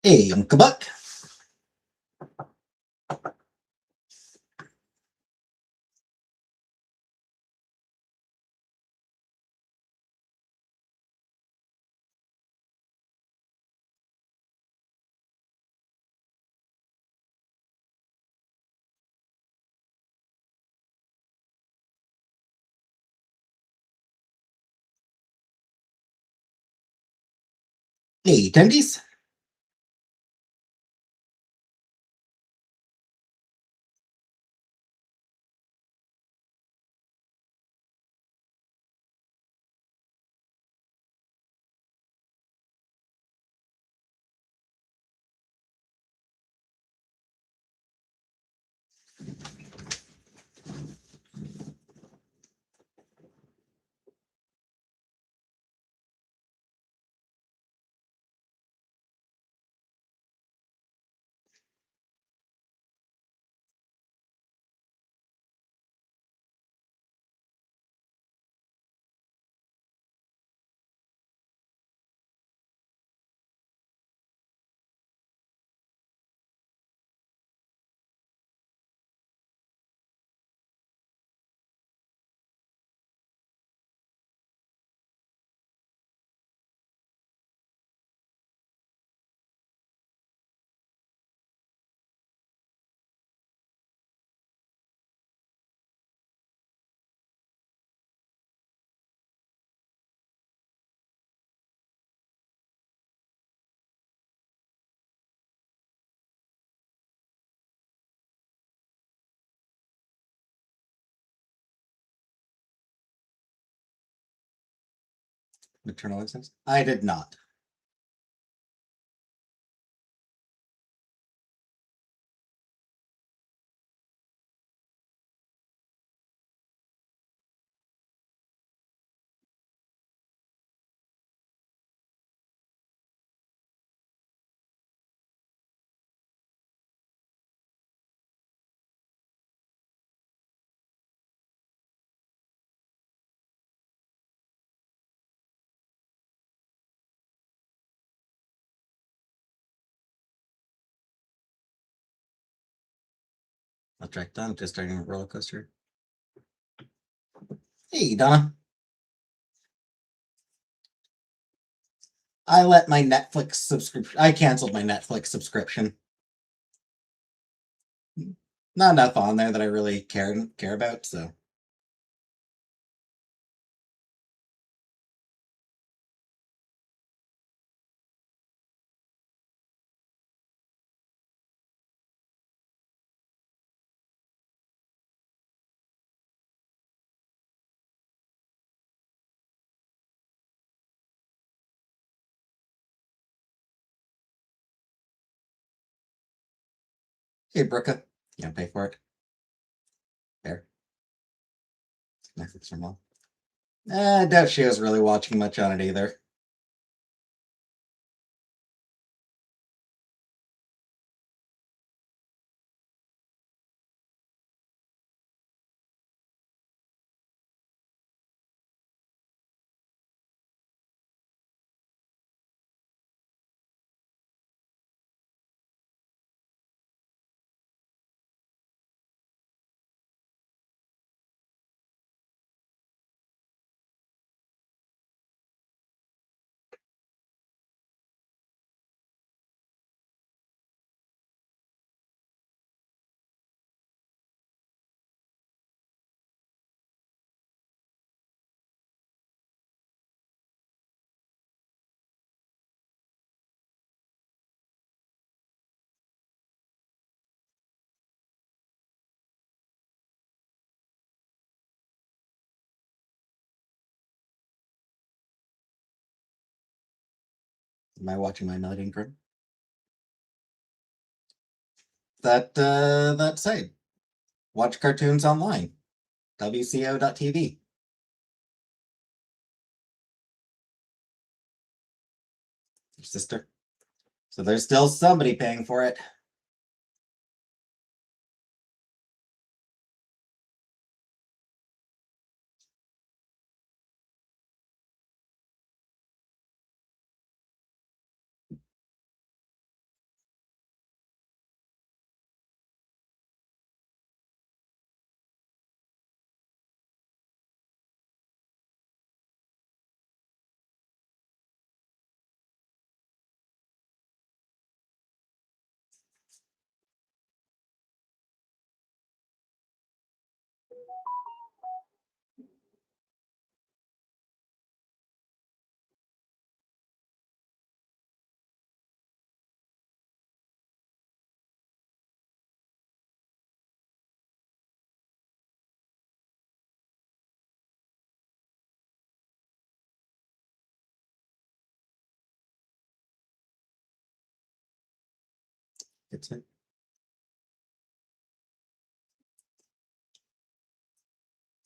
Hey, Uncle Buck. Hey, attendees. Maternal instincts? I did not. I'll track down. Just starting a roller coaster. Hey, Donna. I let my Netflix subscription. I canceled my Netflix subscription. Not enough on there that I really care about. So. Hey, Brooke. You gonna pay for it? There. Netflix for mom. I doubt she was really watching much on it either. Am I watching my Nutting Crib? That site. Watch cartoons online. WCO.tv. Your sister. So there's still somebody paying for it. It's it.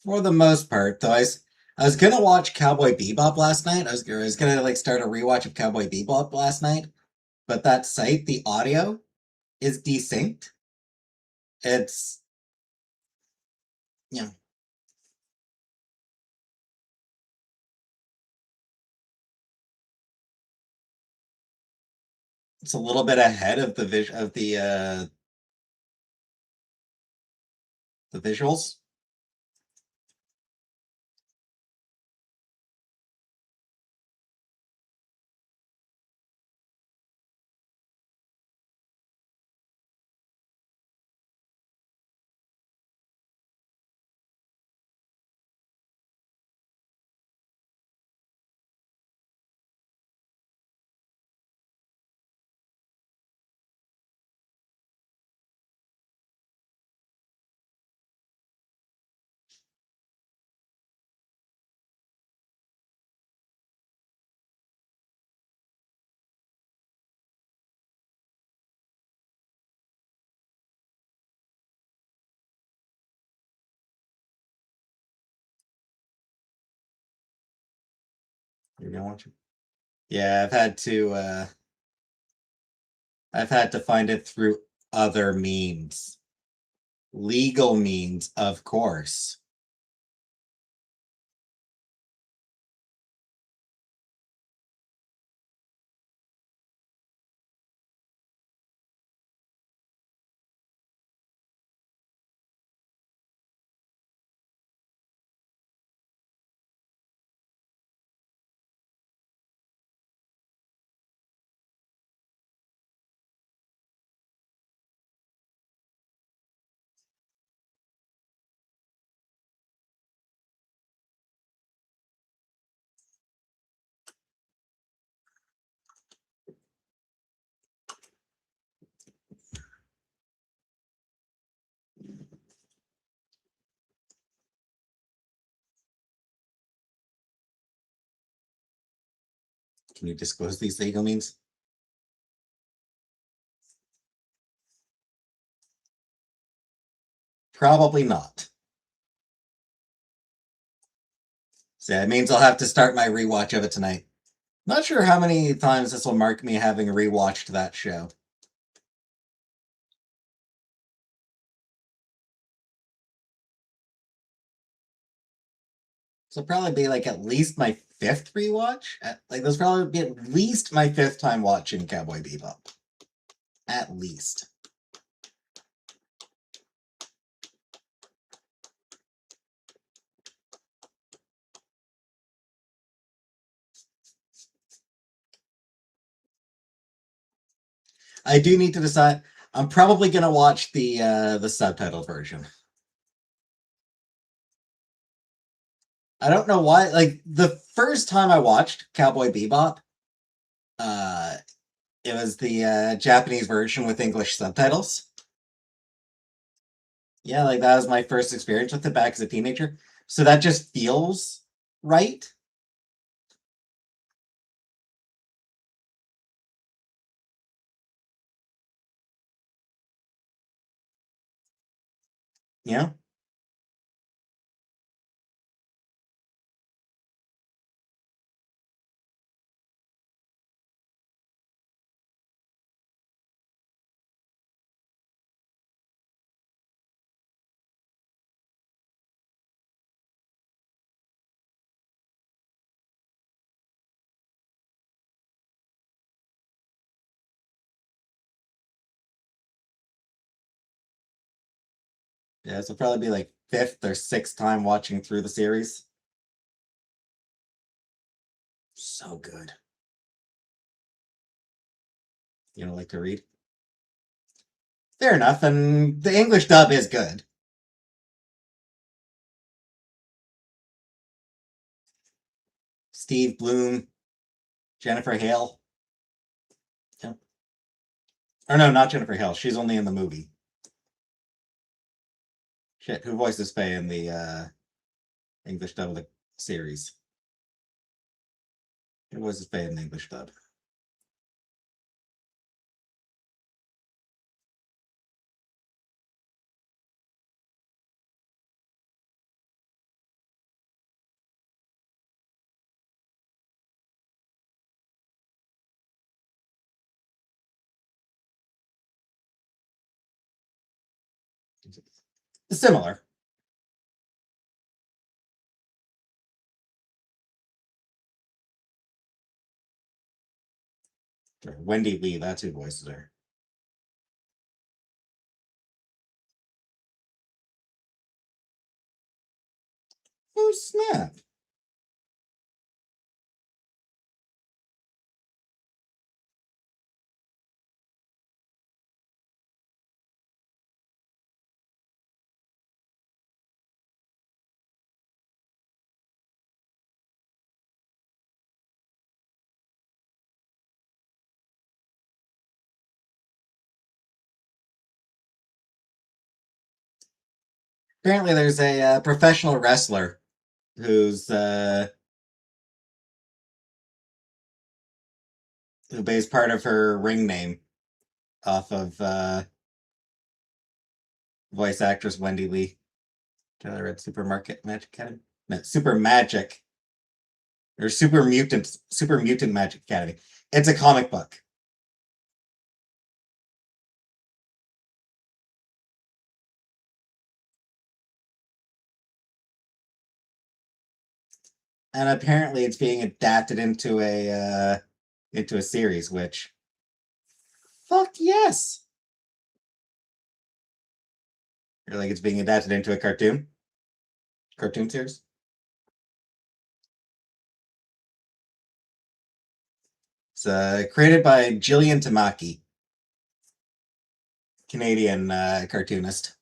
For the most part, though, I was gonna watch Cowboy Bebop last night. I was gonna like start a rewatch of Cowboy Bebop last night, but that site, the audio is desynced. It's you know, it's a little bit ahead of the visuals. You're gonna watch it? Yeah, I've had to find it through other means. Legal means, of course. Can you disclose these legal means? Probably not. So it means I'll have to start my rewatch of it tonight. Not sure how many times this will mark me having rewatched that show. So probably be like at least my fifth rewatch. Like this probably be at least my fifth time watching Cowboy Bebop. At least. I do need to decide. I'm probably gonna watch the subtitle version. I don't know why. Like the first time I watched Cowboy Bebop, uh, it was the Japanese version with English subtitles. Yeah, like that was my first experience with it back as a teenager. So that just feels right. You know? Yeah, this will probably be like fifth or sixth time watching through the series. So good. You don't like to read? Fair enough, and the English dub is good. Steve Bloom, Jennifer Hale. Yeah. Or no, not Jennifer Hale. She's only in the movie. Shit, who voices Faye in the English dub of the series? Who voices Faye in the English dub? Similar. Wendy Lee, that's who voices her. Oh, snap. Apparently, there's a professional wrestler who's who based part of her ring name off of voice actress Wendy Lee. I read Supermarket Magic Academy. No, Super Magic or Supermutant Magic Academy. It's a comic book. And apparently it's being adapted into a series, which fuck yes. Or like it's being adapted into a cartoon series. It's created by Jillian Tamaki, Canadian cartoonist.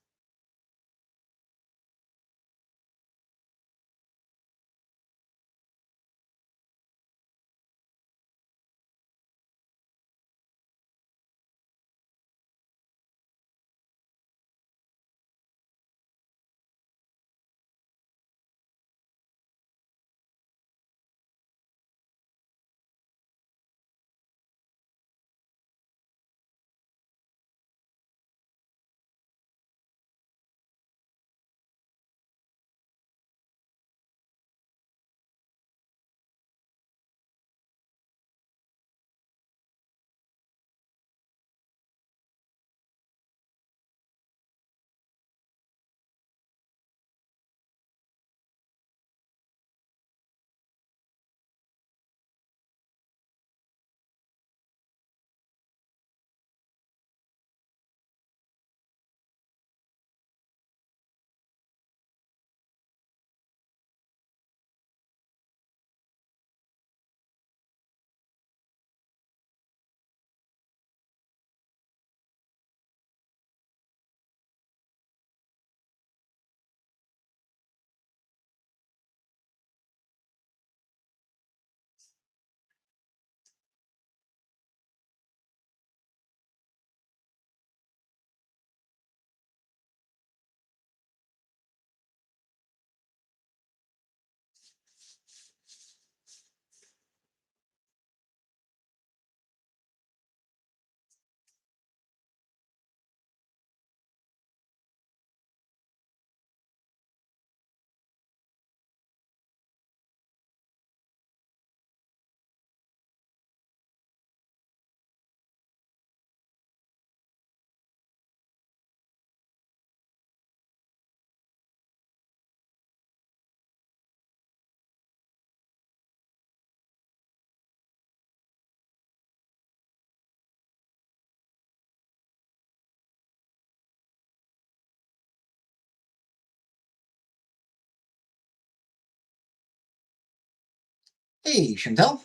Hey, Chantel.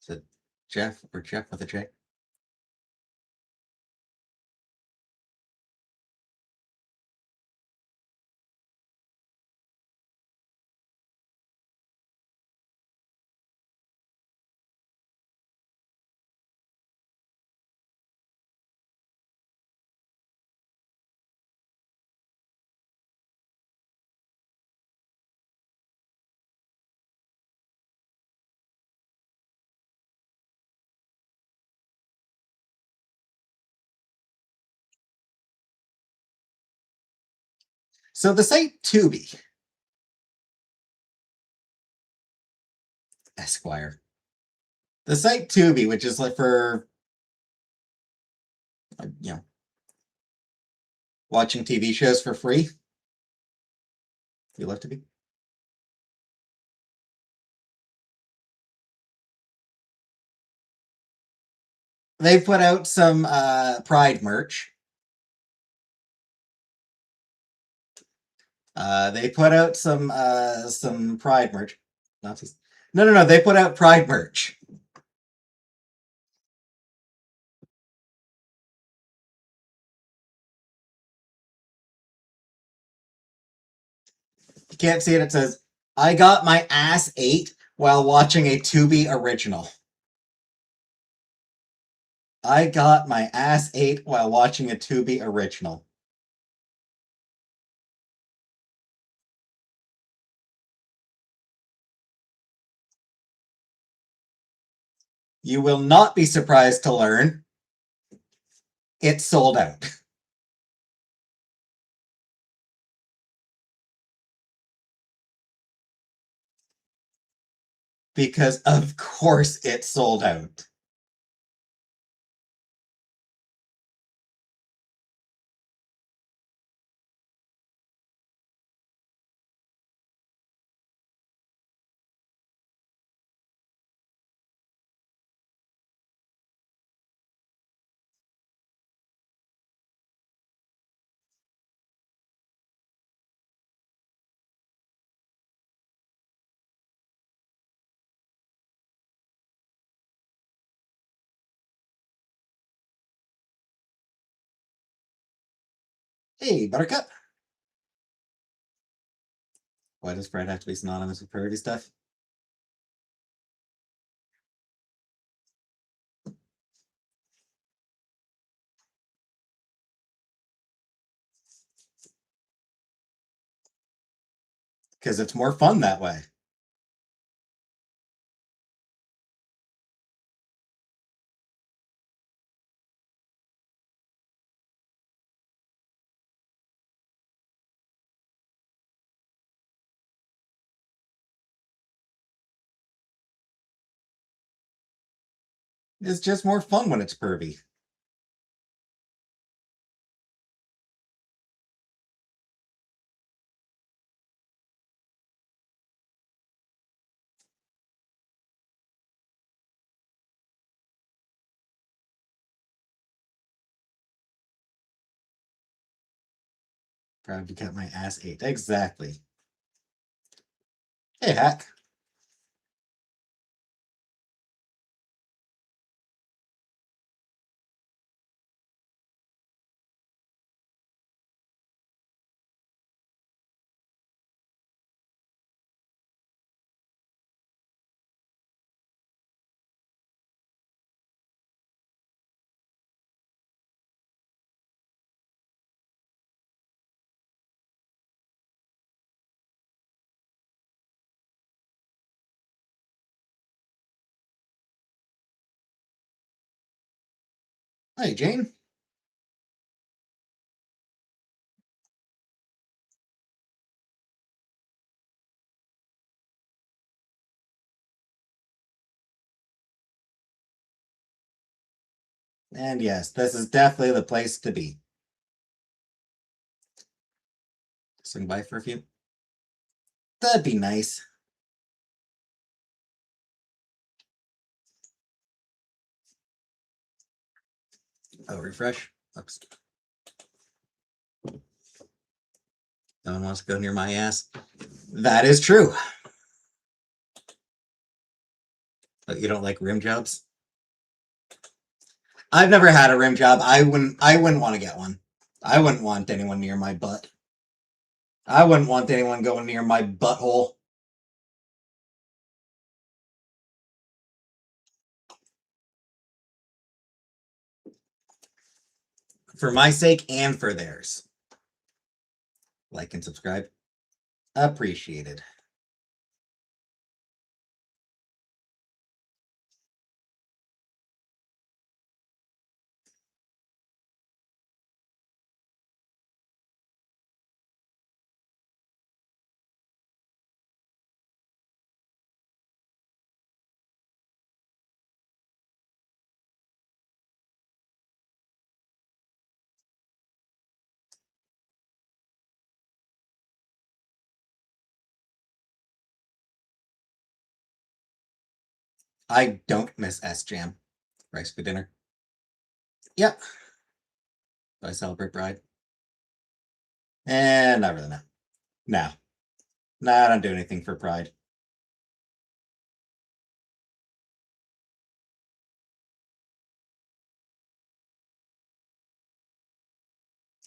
Is it Jeff or Jeff with a J? So the site Tubi, Esquire. The site Tubi, which is like for You know, watching TV shows for free. You love to be. They put out some Pride merch. They put out some Pride merch. Nazis. No, no, no. They put out Pride merch. You can't see it. It says, "I got my ass ate while watching a Tubi original." I got my ass ate while watching a Tubi original. You will not be surprised to learn it sold out. Because of course it sold out. Hey, Buttercup. Why does Fred have to be synonymous with parody stuff? Because it's more fun that way. It's just more fun when it's pervy. Proud to get my ass ate. Exactly. Hey, Hack. Hey, Jane. And yes, this is definitely the place to be. Swing by for a few. That'd be nice. Oh, refresh. Oops. No one wants to go near my ass. That is true. But you don't like rim jobs? I've never had a rim job. I wouldn't want to get one. I wouldn't want anyone near my butt. I wouldn't want anyone going near my butthole. For my sake and for theirs. Like and subscribe. Appreciated. I don't miss S-Jam. Rice for dinner. Yep. Do I celebrate Pride? Not really, no. No. No, I don't do anything for Pride.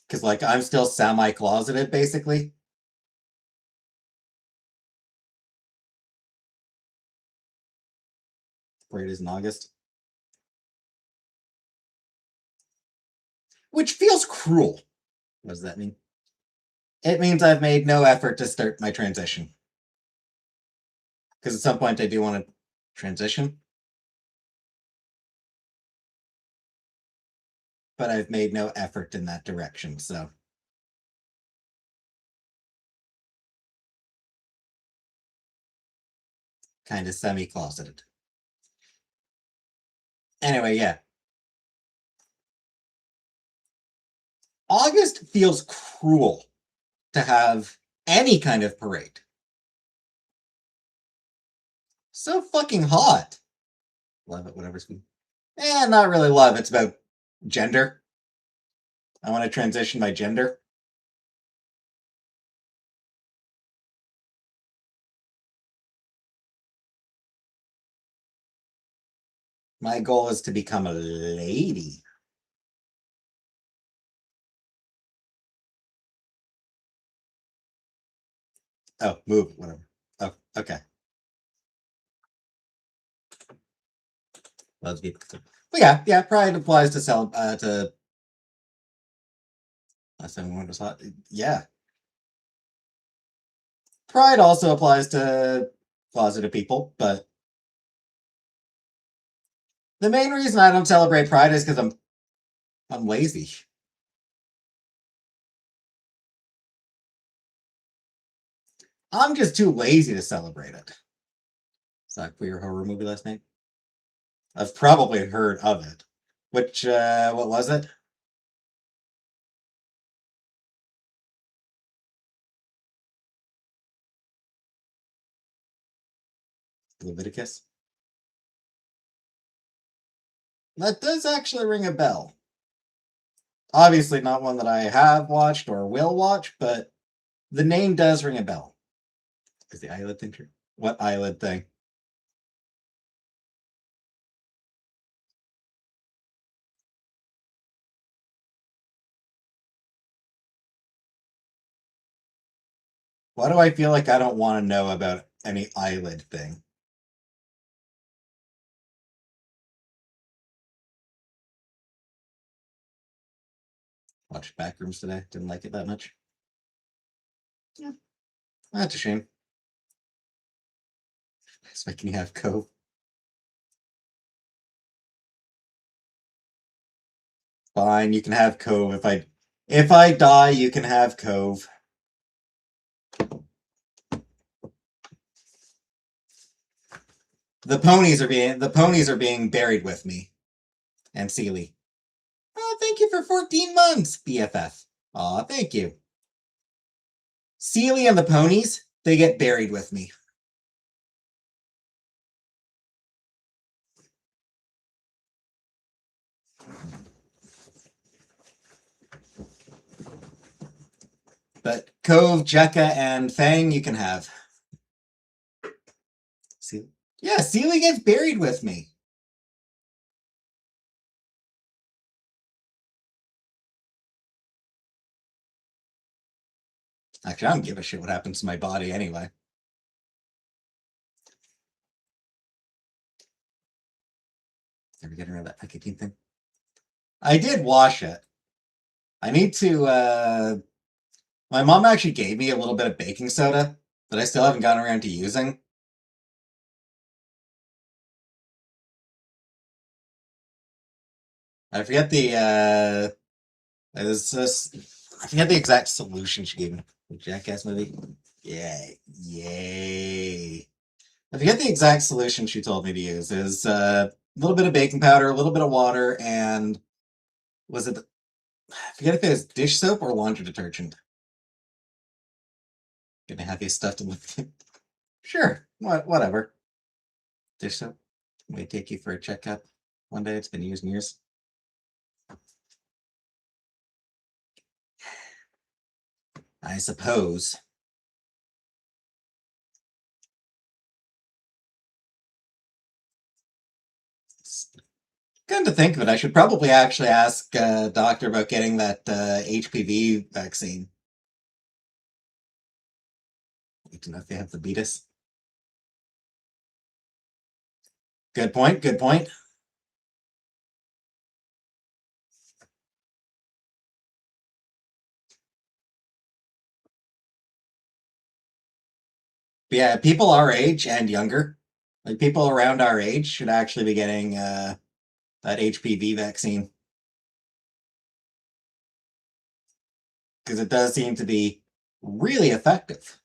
Because, like, I'm still semi-closeted, basically. Parade is in August. Which feels cruel. What does that mean? It means I've made no effort to start my transition. Because at some point I do want to transition. But I've made no effort in that direction, so. Kind of semi-closeted. Anyway, yeah. August feels cruel to have any kind of parade. So fucking hot. Love it, whatever's good. Not really love. It's about gender. I want to transition my gender. My goal is to become a lady. Oh, move, whatever. Oh, okay. Lesbian. But yeah, Pride applies to to. Last time one was hot. Yeah. Pride also applies to closeted people, but the main reason I don't celebrate Pride is because I'm lazy. I'm just too lazy to celebrate it. Saw a queer horror movie last night. I've probably heard of it. Which what was it? Leviticus. That does actually ring a bell. Obviously not one that I have watched or will watch, but the name does ring a bell. Is the eyelid thing true? What eyelid thing? Why do I feel like I don't want to know about any eyelid thing? Watched Backrooms today. Didn't like it that much. Yeah. That's a shame. It's making you have Cove. Fine, you can have Cove. If I die, you can have Cove. The ponies are being buried with me. And Sealy. Oh, thank you for 14 months, BFF. Aw, thank you. Sealy and the ponies, they get buried with me. But Cove, Jekka, and Fang, you can have. Sealy? Yeah, Sealy gets buried with me. Actually, I don't give a shit what happens to my body anyway. Ever getting rid of that nicotine thing? I did wash it. I need to, my mom actually gave me a little bit of baking soda that I still haven't gotten around to using. I forget I forget the exact solution she gave me. The Jackass movie? Yeah, yay. I forget the exact solution she told me to use. Is a little bit of baking powder, a little bit of water, and was it, I forget if it was dish soap or laundry detergent. Gonna have you stuffed in with Sure, whatever. Dish soap. May take you for a checkup one day. It's been years and years. I suppose. Come to think of it, I should probably actually ask a doctor about getting that HPV vaccine. Need to know if they have the betas. Good point, good point. But yeah, people our age and younger, like people around our age, should actually be getting that HPV vaccine. Because it does seem to be really effective.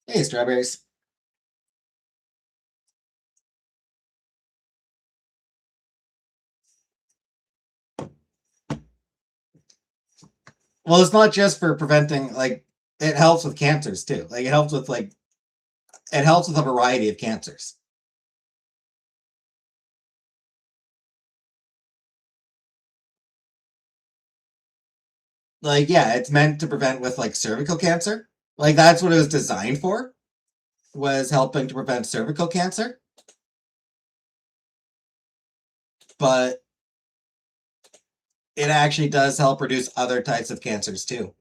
Hey, strawberries. Well, it's not just for preventing, like, it helps with cancers too. Like, it helps with, like, it helps with a variety of cancers. Like, yeah, it's meant to prevent with, like, cervical cancer. Like, that's what it was designed for, was helping to prevent cervical cancer. But it actually does help reduce other types of cancers too.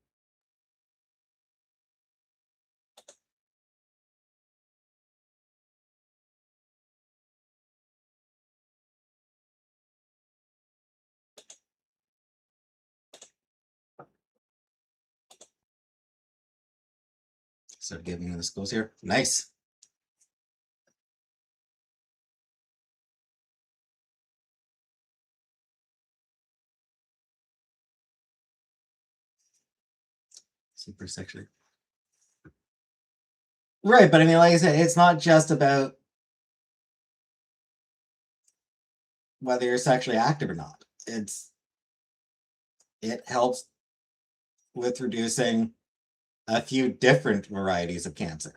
So giving you the schools here. Nice. Super sexually. Right, but I mean, like I said, it's not just about whether you're sexually active or not. It helps with reducing a few different varieties of cancer,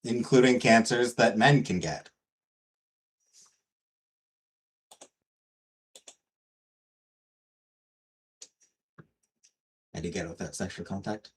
including cancers that men can get. How do you get without sexual contact?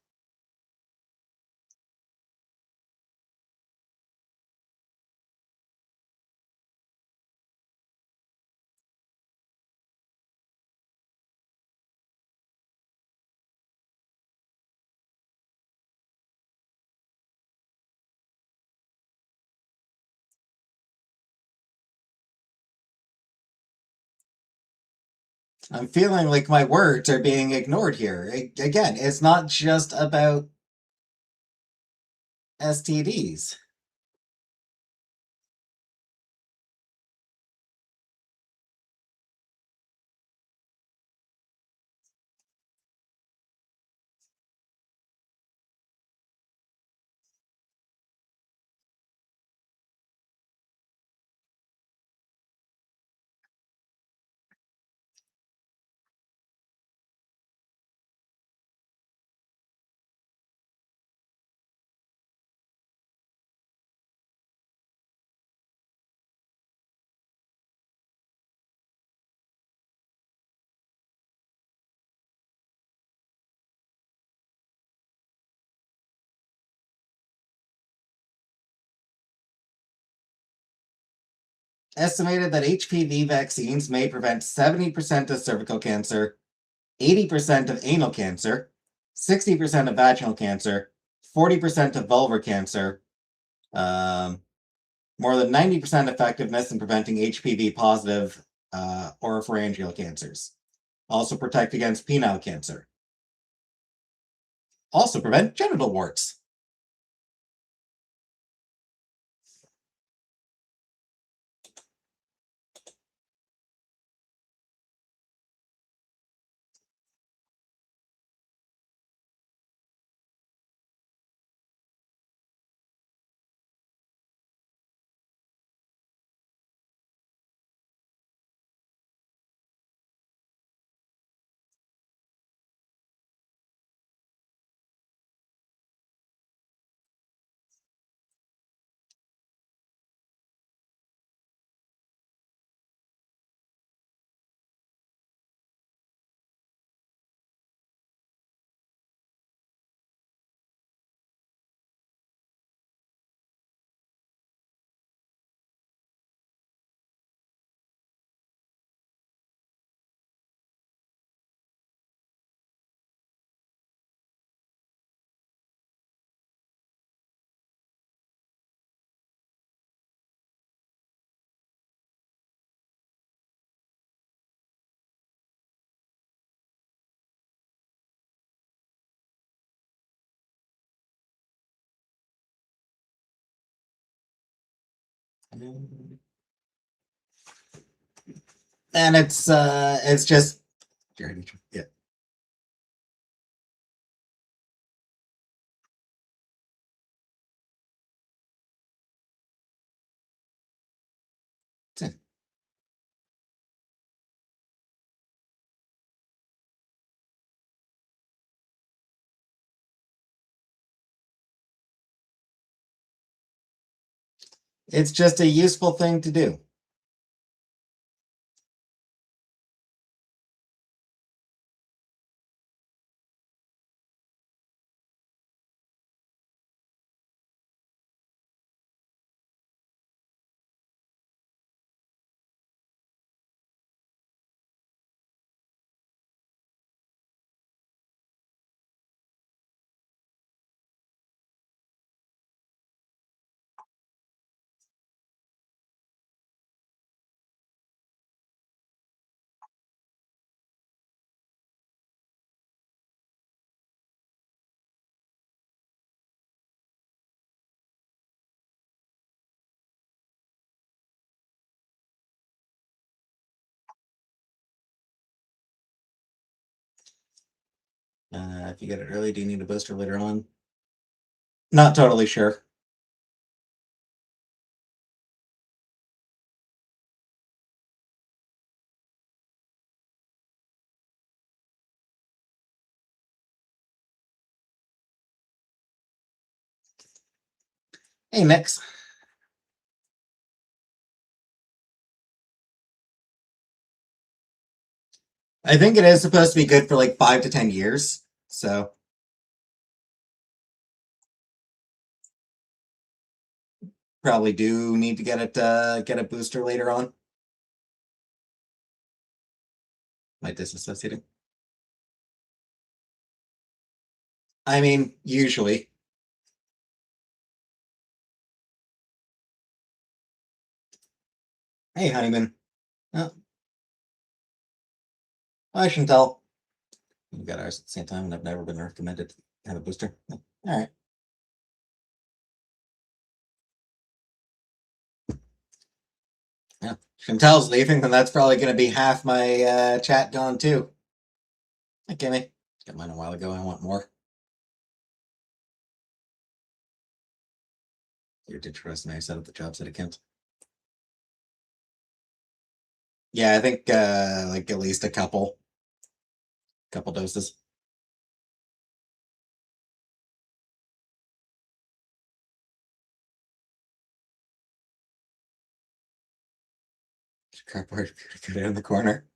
I'm feeling like my words are being ignored here. Again, it's not just about STDs. Estimated that HPV vaccines may prevent 70% of cervical cancer, 80% of anal cancer, 60% of vaginal cancer, 40% of vulvar cancer, more than 90% effectiveness in preventing HPV positive oropharyngeal cancers. Also protect against penile cancer. Also prevent genital warts. And it's just yeah. It's just a useful thing to do. If you get it early, do you need a booster later on? Not totally sure. Hey, Mix. I think it is supposed to be good for like 5 to 10 years. So probably do need to get a booster later on. My disassociating. I mean, usually. Hey, Honeyman. Oh, I shouldn't tell. We got ours at the same time, and I've never been recommended to have a booster. All right. Yeah. Chantel's leaving, then that's probably going to be half my chat gone too. Hey, Kimmy. Got mine a while ago. I want more. Your digital resume set up the job site account. Yeah, I think like at least a couple doses. Cardboard put it in the corner.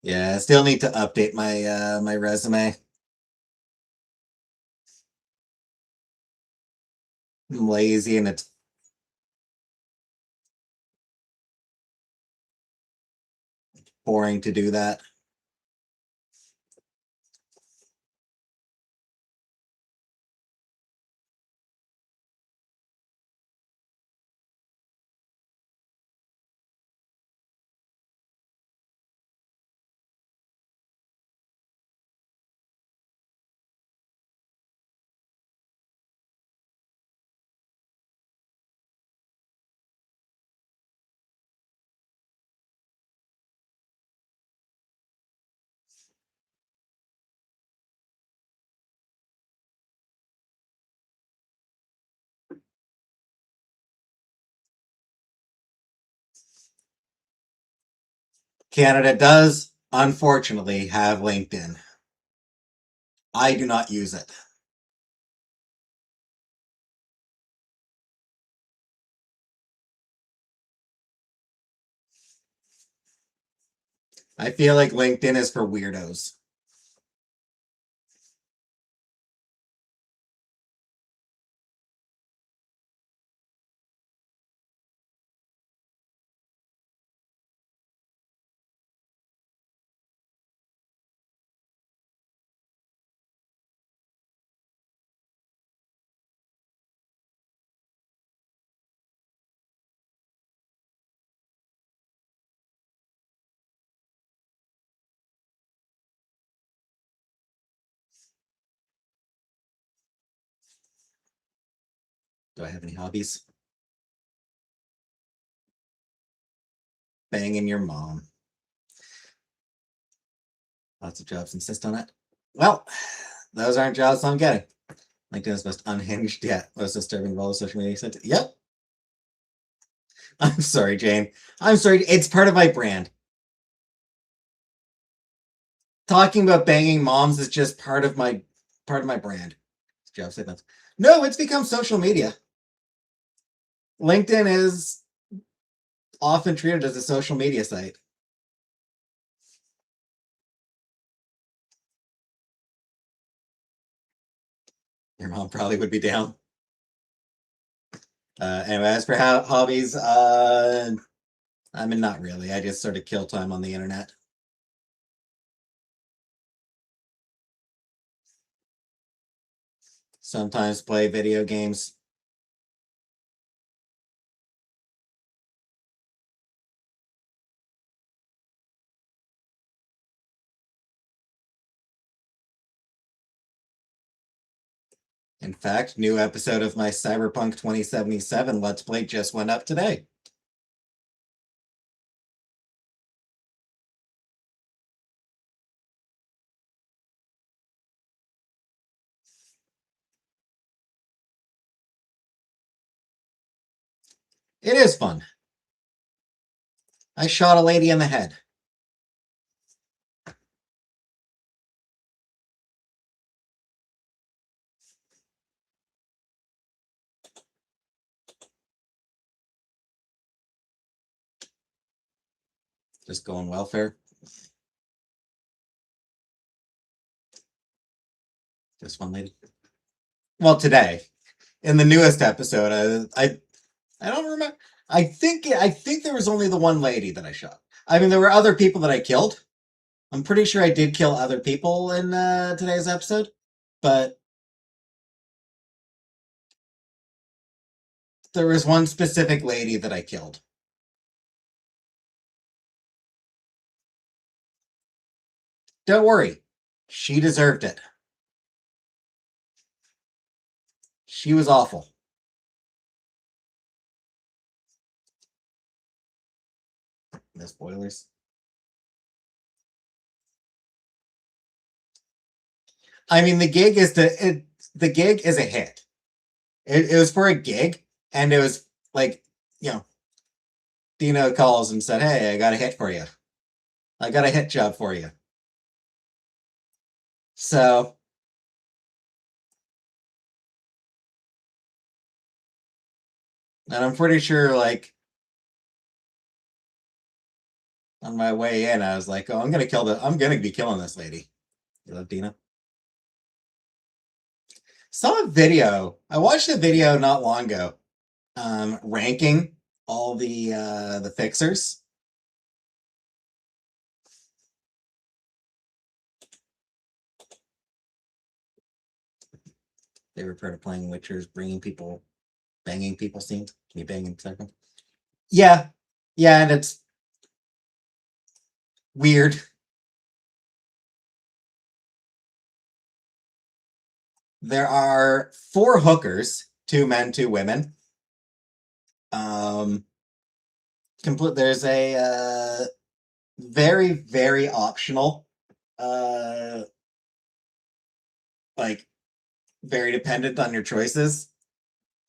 Yeah, I still need to update my resume. I'm lazy and it's boring to do that. Canada does, unfortunately, have LinkedIn. I do not use it. I feel like LinkedIn is for weirdos. Do I have any hobbies? Banging your mom. Lots of jobs insist on it. Well, those aren't jobs I'm getting. LinkedIn is most unhinged yet. Most disturbing of all the social media sites. Yep. I'm sorry, Jane. I'm sorry. It's part of my brand. Talking about banging moms is just part of my brand. Job statements. No, it's become social media. LinkedIn is often treated as a social media site. Your mom probably would be down. Anyway, as for hobbies, I mean, not really. I just sort of kill time on the internet. Sometimes play video games. In fact, new episode of my Cyberpunk 2077 Let's Play just went up today. It is fun. I shot a lady in the head. Just going welfare. Just one lady. Well, today, in the newest episode, I don't remember. I think there was only the one lady that I shot. I mean, there were other people that I killed. I'm pretty sure I did kill other people in today's episode, but there was one specific lady that I killed. Don't worry, she deserved it. She was awful. No spoilers. I mean, the gig is the gig is a hit. It was for a gig, and it was like, you know, Dino calls and said, "Hey, I got a hit for you. I got a hit job for you." So, and I'm pretty sure, like, on my way in, I was like, "Oh, I'm gonna be killing this lady." You love Dina? Saw a video. I watched a video not long ago, ranking all the fixers. They were part of playing Witchers, banging people scenes. Can you bang in second? Yeah, yeah, and it's weird. There are 4 hookers, 2 men, 2 women. Um, There's a very, very optional, uh, like very dependent on your choices.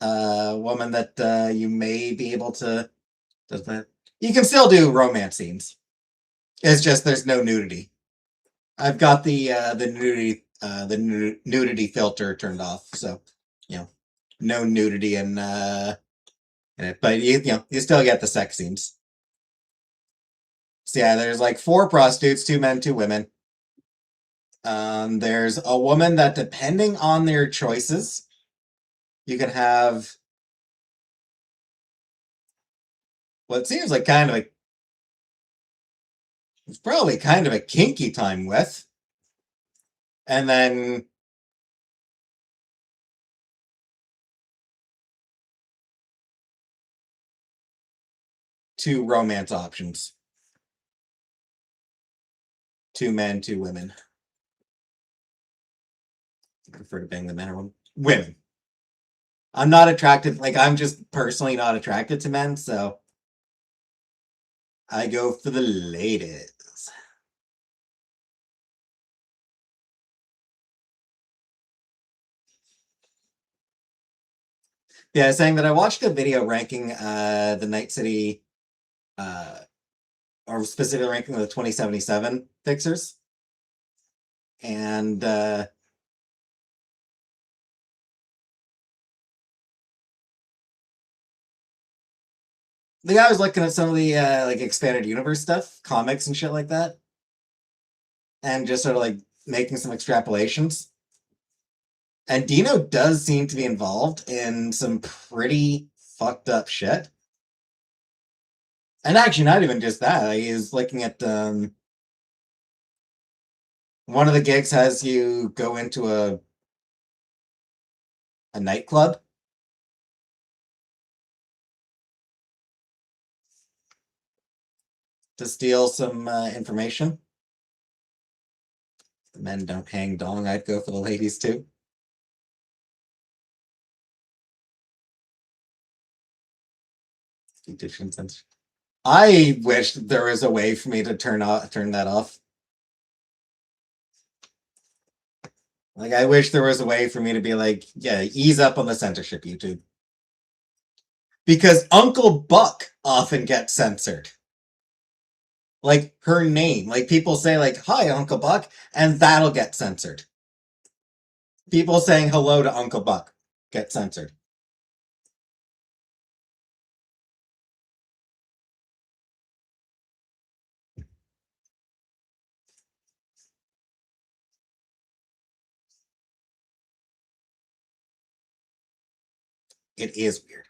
Woman that you may be able to. Does that? You can still do romance scenes. It's just there's no nudity. I've got the nudity filter turned off, so you know, no nudity in it. But you still get the sex scenes. So yeah, there's like 4 prostitutes, 2 men, 2 women. There's a woman that, depending on their choices, you can have what seems like it's probably kind of a kinky time with, and then 2 romance options: 2 men, 2 women. I prefer to bang the men or women. I'm not attracted. Like I'm just personally not attracted to men, so I go for the ladies. Yeah, saying that I watched a video ranking the Night City, uh, or specifically ranking the 2077 fixers, and the guy was looking at some of the like expanded universe stuff, comics and shit like that, and just sort of like making some extrapolations. And Dino does seem to be involved in some pretty fucked up shit. And actually, not even just that. He's looking at one of the gigs has you go into a nightclub to steal some information. The men don't hang dong. I'd go for the ladies too. I wish there was a way for me to turn that off. Like I wish there was a way for me to be like, yeah, ease up on the censorship, YouTube. Because Uncle Buck often gets censored. Like her name. Like people say like, hi, Uncle Buck, and that'll get censored. People saying hello to Uncle Buck get censored. It is weird.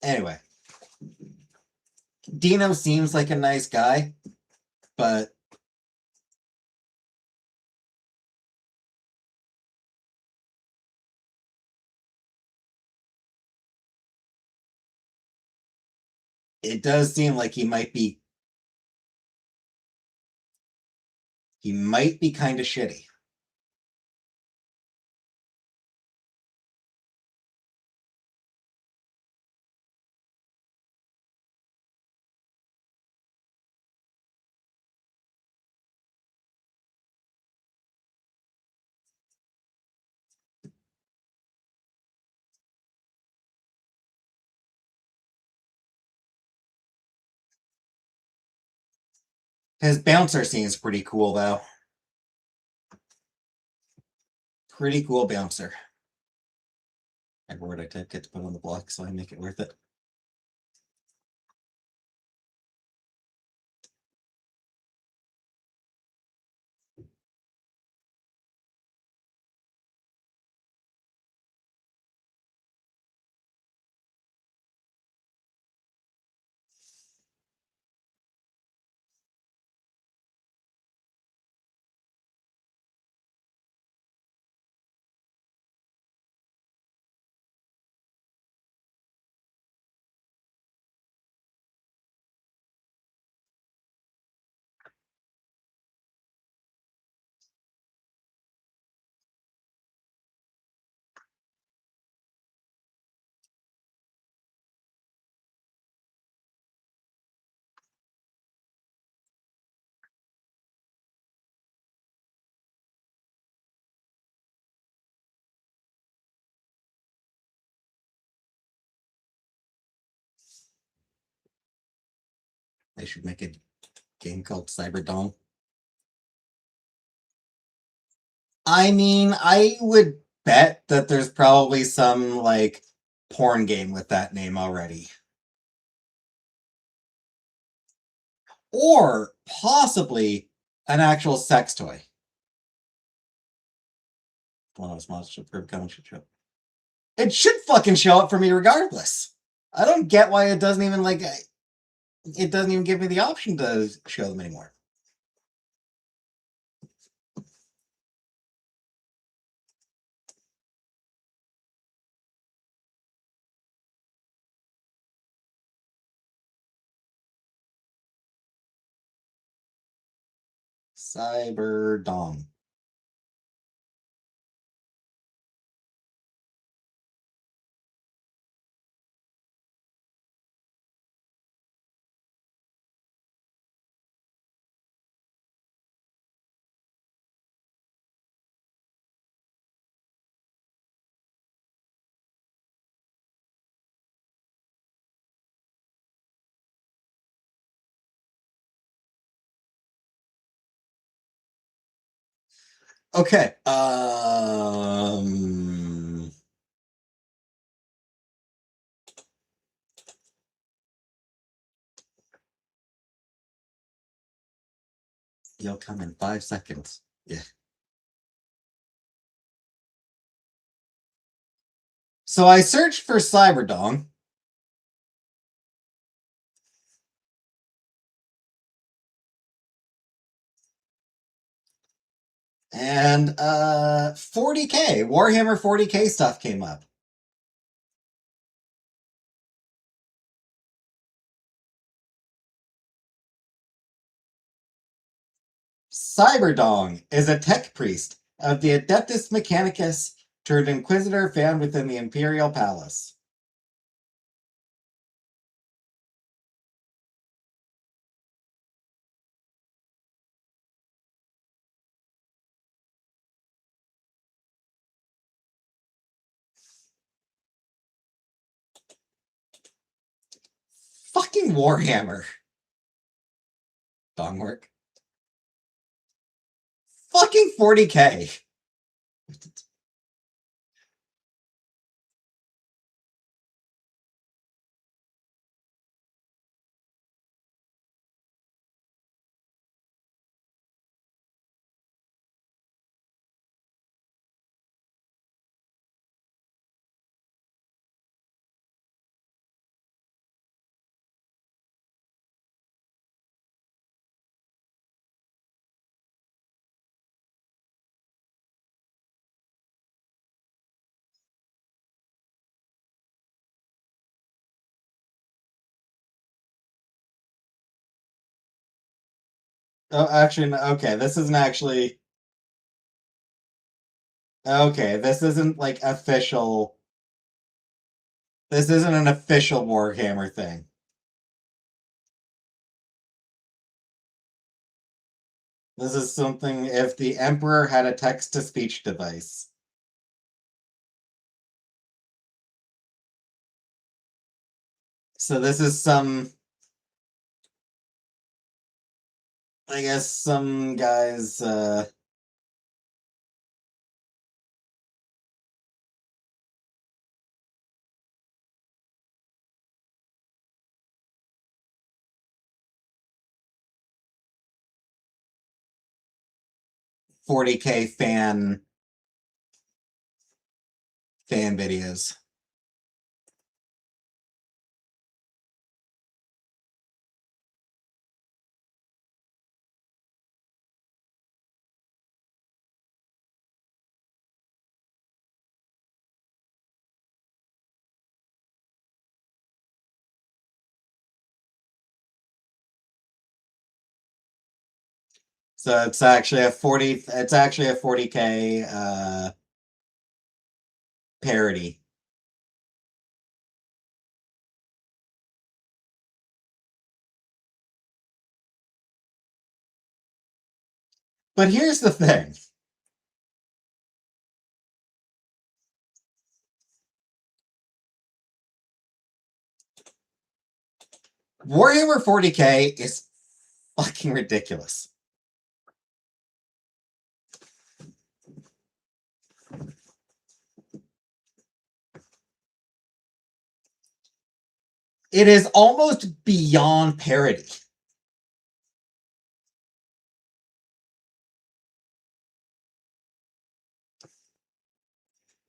Anyway, Dino seems like a nice guy, but it does seem like he might be kind of shitty. His bouncer seems pretty cool though. Pretty cool bouncer. Every word I type gets put on the block, so I make it worth it. They should make a game called Cyberdome. I mean, I would bet that there's probably some like porn game with that name already. Or possibly an actual sex toy. One of those monsters should show. It should fucking show up for me regardless. I don't get why it doesn't even like it doesn't even give me the option to show them anymore. Cyberdome. Okay. You'll come in 5 seconds. Yeah. So I searched for Cyberdong. And 40K, Warhammer 40K stuff came up. Cyberdong is a tech priest of the Adeptus Mechanicus turned Inquisitor found within the Imperial Palace. Fucking Warhammer. Dongwork. Fucking 40K. Oh, actually, okay, this isn't actually. Okay, this isn't like official. This isn't an official Warhammer thing. This is something if the Emperor had a text to speech device. So this is some. I guess some guys. 40K fan videos. So it's actually a 40K parody. But here's the thing. Warhammer 40K is fucking ridiculous. It is almost beyond parody.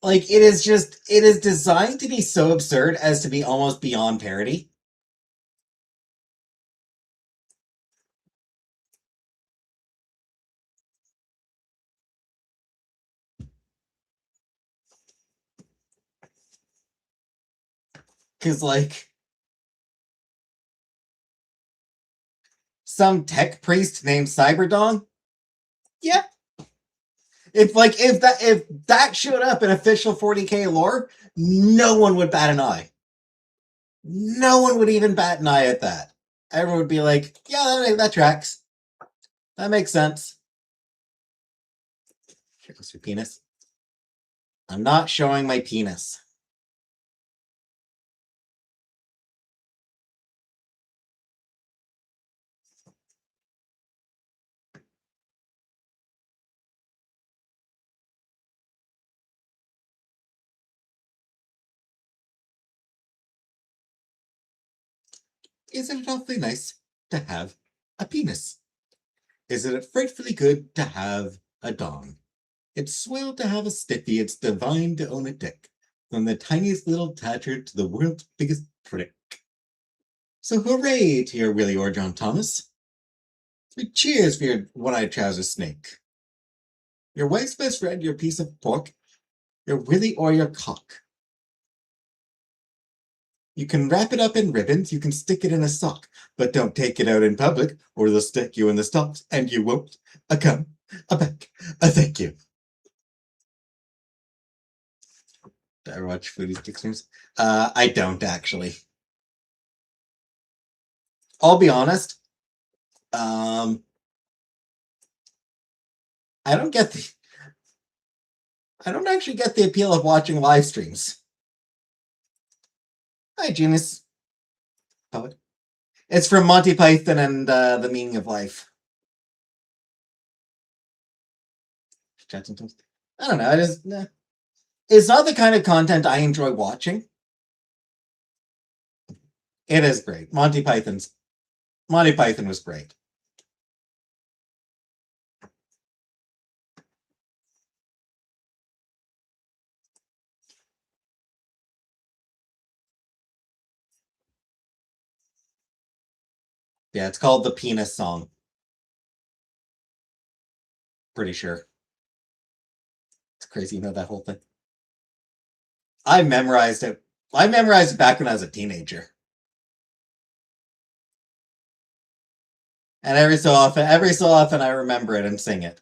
Like, it is designed to be so absurd as to be almost beyond parody. Because, like, some tech priest named Cyberdong? Yeah. If that showed up in official 40K lore, no one would bat an eye. No one would even bat an eye at that. Everyone would be like, yeah, that tracks. That makes sense. Here goes your penis. I'm not showing my penis. Isn't it awfully nice to have a penis? Isn't it frightfully good to have a dong? It's swell to have a stiffy, it's divine to own a dick. From the tiniest little tatcher to the world's biggest prick. So hooray to your Willie or John Thomas. Cheers for your one-eyed trouser snake. Your wife's best friend, your piece of pork, your Willie or your cock. You can wrap it up in ribbons, you can stick it in a sock, but don't take it out in public, or they'll stick you in the stocks, and you won't come back. Thank you. Do I ever watch Foodie Stick Streams? I don't actually. I'll be honest. I don't get the. I don't actually get the appeal of watching live streams. Hi, Genius. Poet. It's from Monty Python and The Meaning of Life. I don't know. I just. It's not the kind of content I enjoy watching. It is great. Monty Python was great. Yeah, it's called The Penis Song. Pretty sure. It's crazy, you know that whole thing. I memorized it. I memorized it back when I was a teenager. And every so often I remember it and sing it.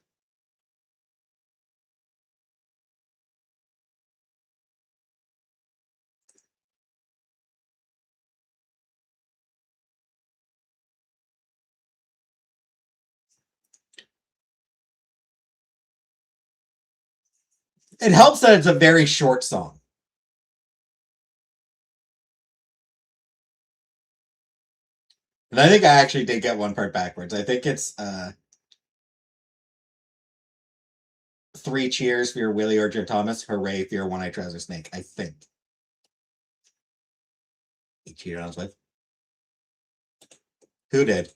It helps that it's a very short song. And I think I actually did get one part backwards. I think it's 3 cheers for your Willie or Jim Thomas, hooray for your one-eyed trouser snake. I think. He cheated on his wife. Who did?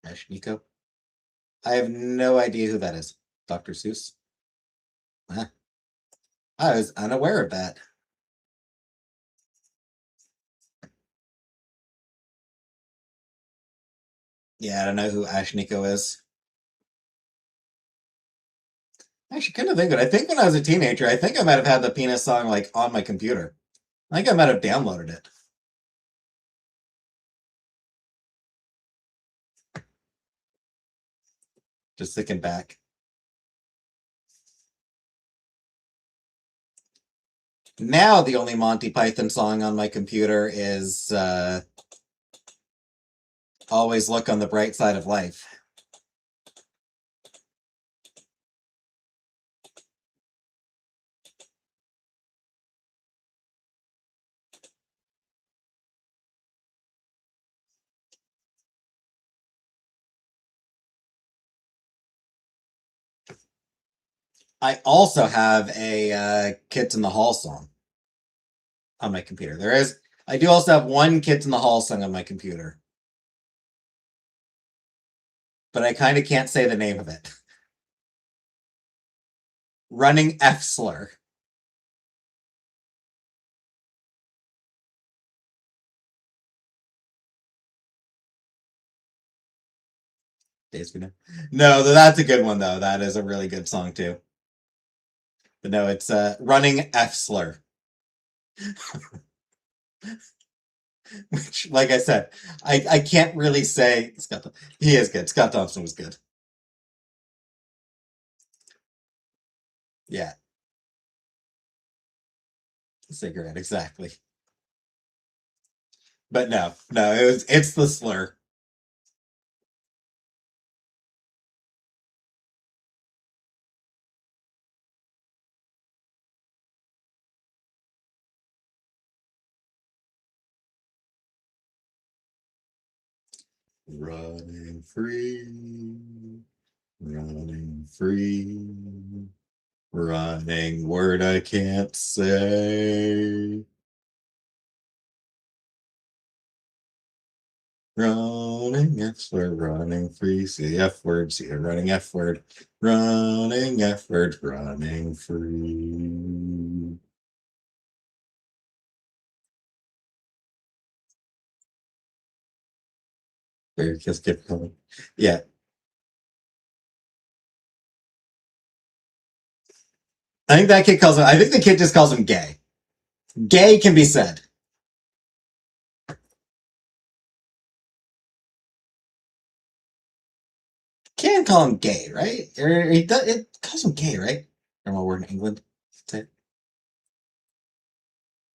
Ash Nico? I have no idea who that is. Dr. Seuss? Huh. I was unaware of that. Yeah, I don't know who Ash Nico is. Actually, couldn't think of it. I think when I was a teenager, I think I might have had the penis song like on my computer. I think I might have downloaded it. Just thinking back. Now the only Monty Python song on my computer is Always Look on the Bright Side of Life. I also have a Kids in the Hall song on my computer. I do also have one Kids in the Hall song on my computer. But I kind of can't say the name of it. Running F Slur. No, that's a good one though. That is a really good song too. But no, it's Running F Slur. Which, like I said, I can't really say he is good. Scott Thompson was good. Yeah. Cigarette, exactly. But no, it's the slur. Running free, running free, running word I can't say. Running F word, running free, see the F word, see a running F word, running F word, running free. Just keep going. Yeah. I think that kid calls him, I think the kid just calls him gay. Gay can be said. Can't call him gay, right? Or he does, it calls him gay, right? I don't know, we're in England.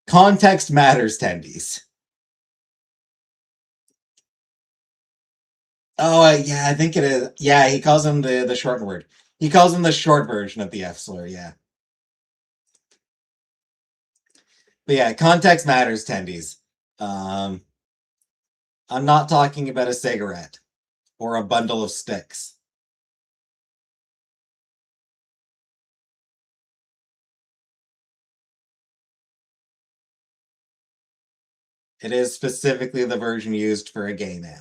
Context matters, tendies. Oh, yeah, I think it is. Yeah, he calls him the short word. He calls him the short version of the F slur, yeah. But yeah, context matters, tendies. Um, I'm not talking about a cigarette or a bundle of sticks. It is specifically the version used for a gay man.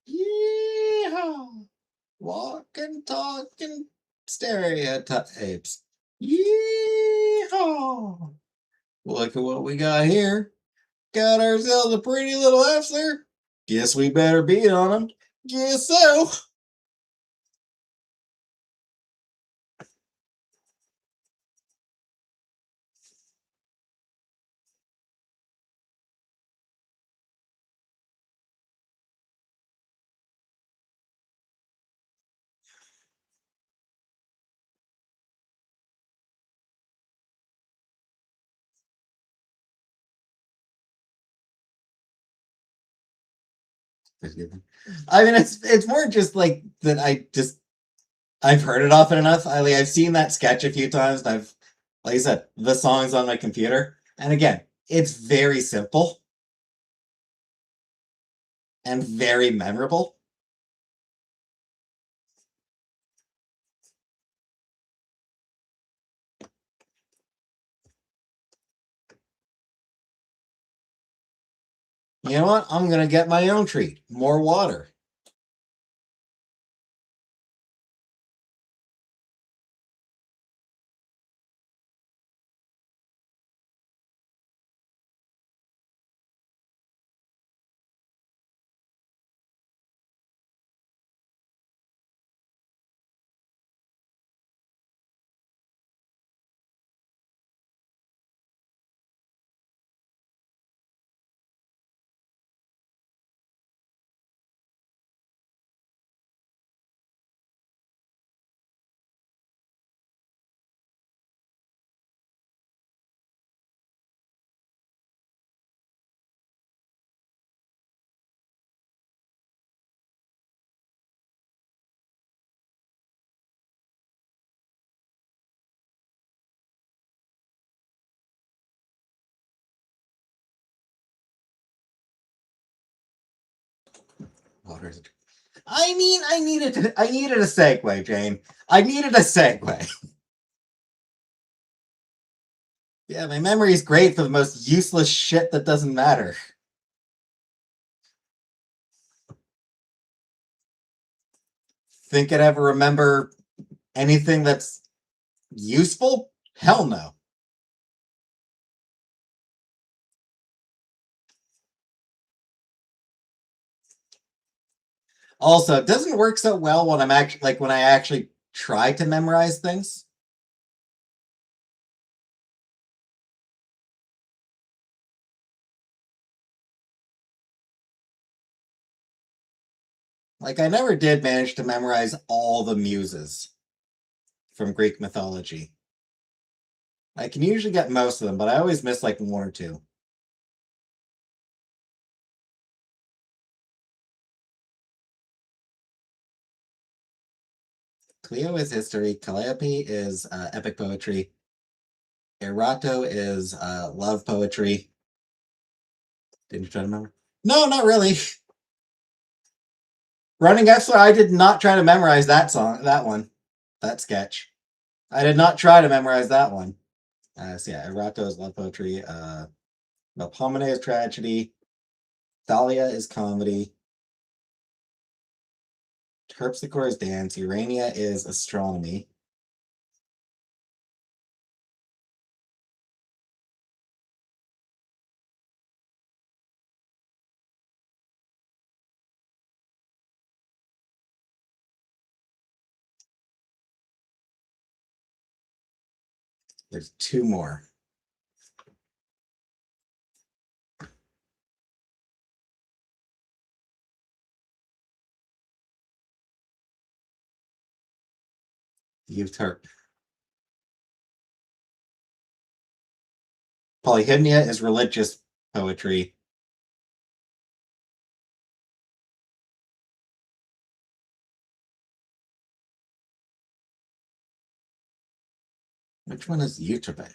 Yeehaw! Walking, talking stereotypes. Yeehaw! Look at what we got here. Got ourselves a pretty little F-Slur. Guess we better beat on him. Guess so. I mean, it's more just like that. I've heard it often enough. I've seen that sketch a few times. And I've, like I said, the song's on my computer, and again, it's very simple and very memorable. You know what? I'm gonna get my own treat. More water. Water. I mean, I needed a segue, Jane. I needed a segue. Yeah, my memory is great for the most useless shit that doesn't matter. Think I'd ever remember anything that's useful? Hell no. Also, it doesn't work so well when I'm actually like when I actually try to memorize things. Like I never did manage to memorize all the muses from Greek mythology. I can usually get most of them, but I always miss like one or two. Cleo is history. Calliope is epic poetry. Erato is love poetry. Didn't you try to remember? No, not really. Running Excellent, I did not try to memorize that song, that one, that sketch. I did not try to memorize that one. So yeah, Erato is love poetry. Melpomene is tragedy. Thalia is comedy. Terpsichore is dance. Urania is astronomy. There's two more. Euterp. Polyhymnia is religious poetry. Which one is Euterpe?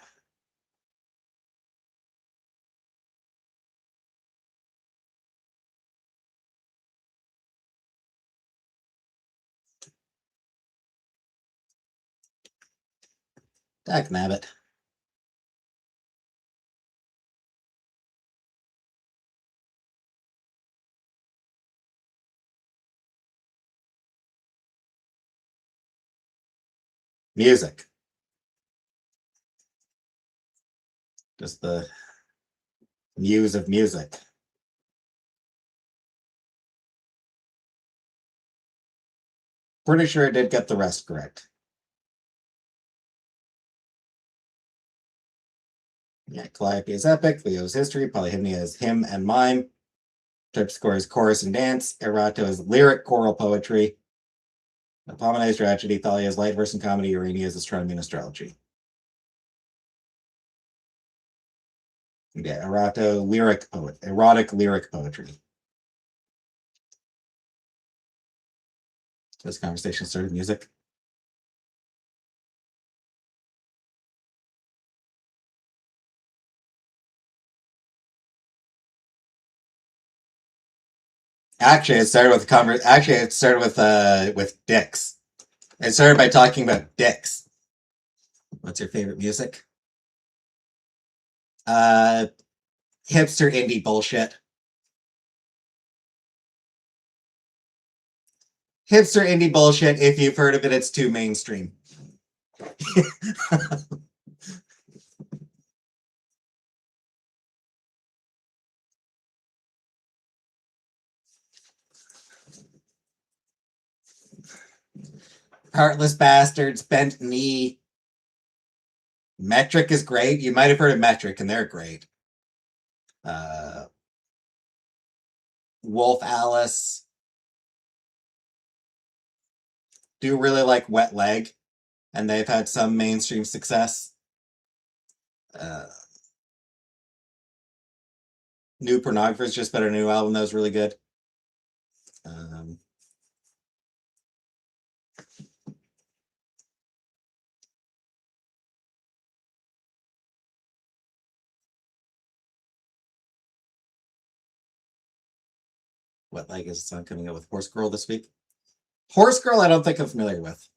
Dagnabbit. Music. Just the muse of music. Pretty sure I did get the rest correct. Yeah, Calliope is epic. Leo's history. Polyhymnia is hymn and mime. Terpsichore is chorus and dance. Erato is lyric choral poetry. Melpomene is tragedy. Thalia is light verse and comedy. Urania is astronomy and astrology. Yeah, Erato, lyric poet, erotic lyric poetry. This conversation started music. Actually, it started with dicks. It started by talking about dicks. What's your favorite music? Uh, hipster indie bullshit. Hipster indie bullshit. If you've heard of it, it's too mainstream. Heartless Bastards, Bent Knee. Metric is great. You might have heard of Metric, and they're great. Wolf Alice. Do really like Wet Leg, and they've had some mainstream success. New Pornographers just put a new album that was really good. What Leg is the song coming out with? Horse Girl this week? Horse Girl, I don't think I'm familiar with.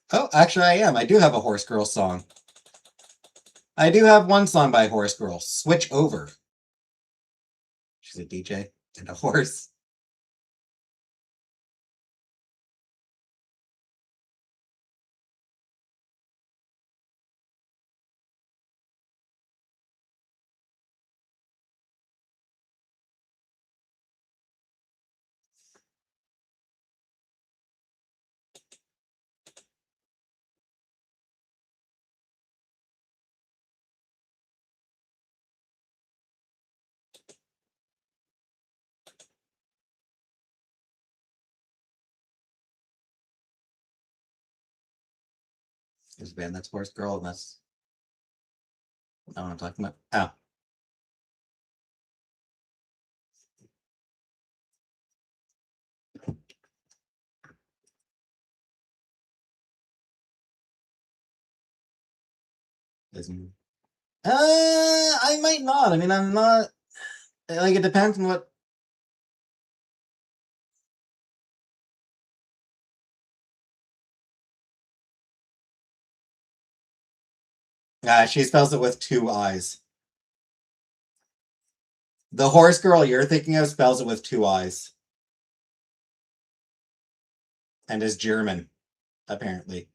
Oh, actually, I am. I do have a Horse Girl song. I do have one song by Horse Girl. Switch Over. She's a DJ and a horse. There's a band that's Horse Girl, and that's not what I'm talking about. Oh. I might not. I mean, I'm not. Like, it depends on what. She spells it with 2 I's. The horse girl you're thinking of spells it with 2 I's. And is German, apparently.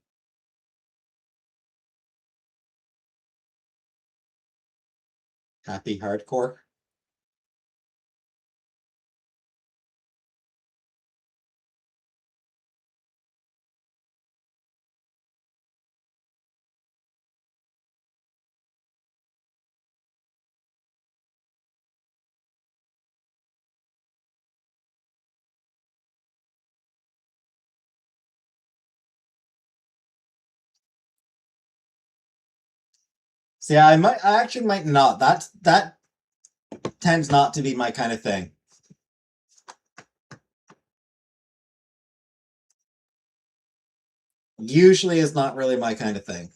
Happy hardcore. See, I actually might not. That tends not to be my kind of thing. Usually is not really my kind of thing.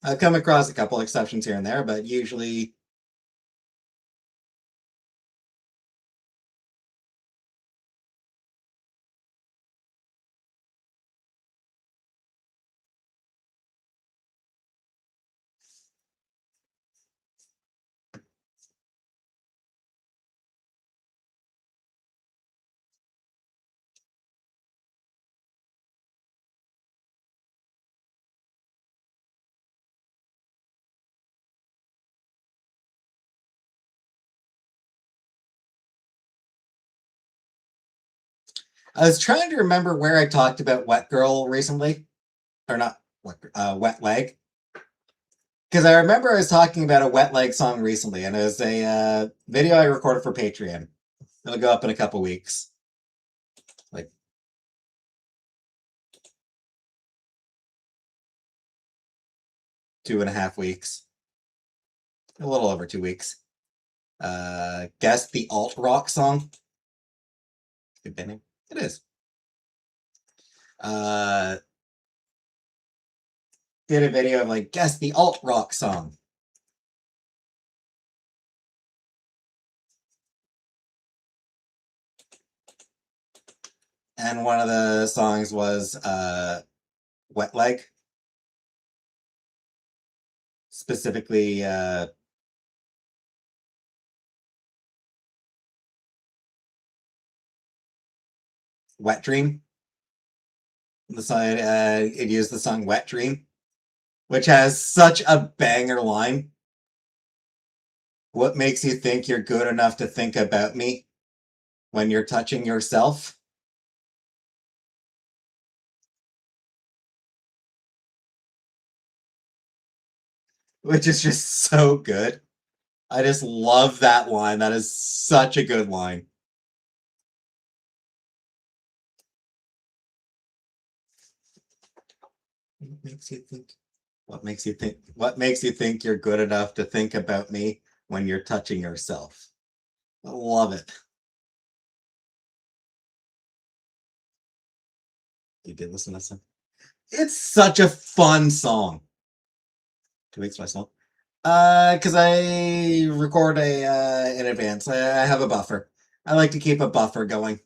I've come across a couple exceptions here and there, but usually. I was trying to remember where I talked about Wet Girl recently. Or not, Wet Leg. Because I remember I was talking about a Wet Leg song recently, and it was a video I recorded for Patreon. It'll go up in a couple weeks. Like 2.5 weeks. A little over 2 weeks. Guess the alt rock song. Good name. It is. Did a video of like guess the alt rock song. And one of the songs was Wet Leg. Specifically Wet Dream. The song it used the song Wet Dream, which has such a banger line. What makes you think you're good enough to think about me when you're touching yourself? Which is just so good. I just love that line. That is such a good line. What makes you think? What makes you think? What makes you think you're good enough to think about me when you're touching yourself? I love it. You did listen to this? It's such a fun song. 2 weeks my song. Because I record in advance. I have a buffer. I like to keep a buffer going.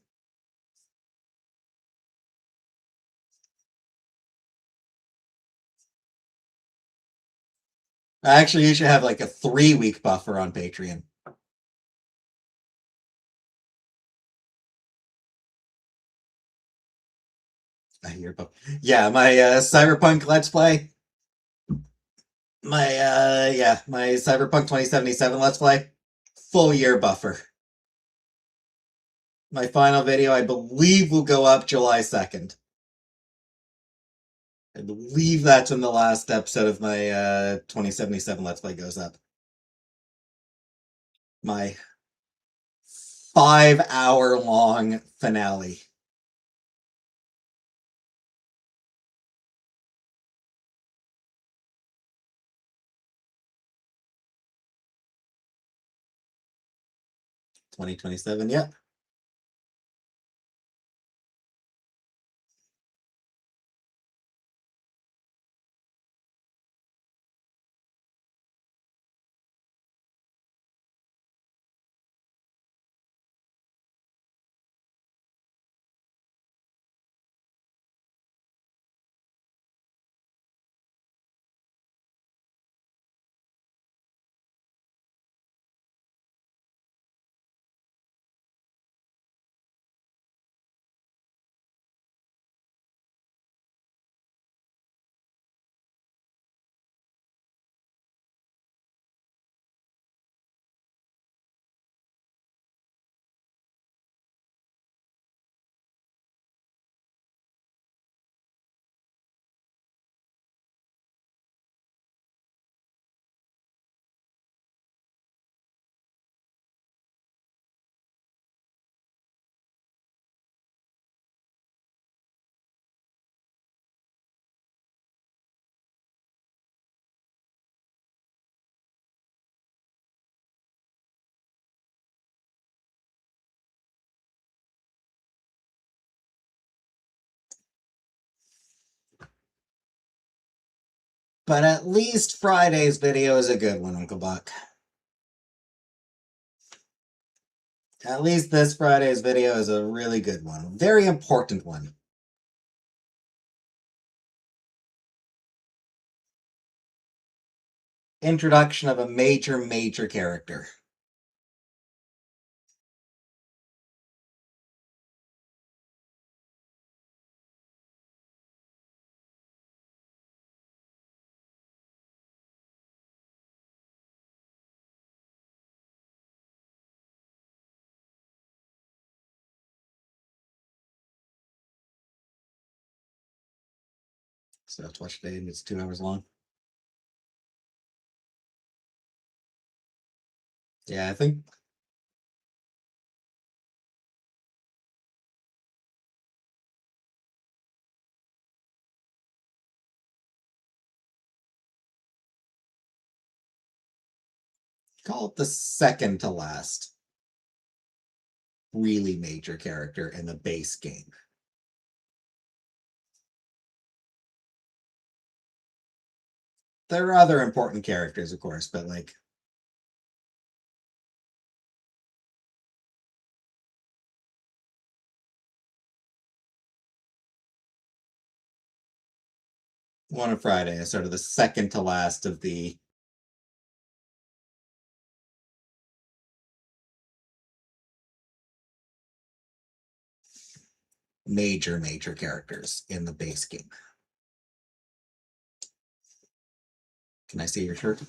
I actually usually have like a 3-week buffer on Patreon. Yeah, my Cyberpunk Let's Play. My my Cyberpunk 2077 Let's Play. Full year buffer. My final video, I believe, will go up July 2nd. I believe that's when the last episode of my 2077 Let's Play goes up. My 5-hour long finale. 2027, yeah. But at least Friday's video is a good one, Uncle Buck. At least this Friday's video is a really good one. Very important one. Introduction of a major character. So I have to watch today, and it's 2 hours long. Yeah, I think call it the second to last really major character in the base game. There are other important characters, of course, but like one on Friday is sort of the second to last of the major characters in the base game. Can I see your shirt?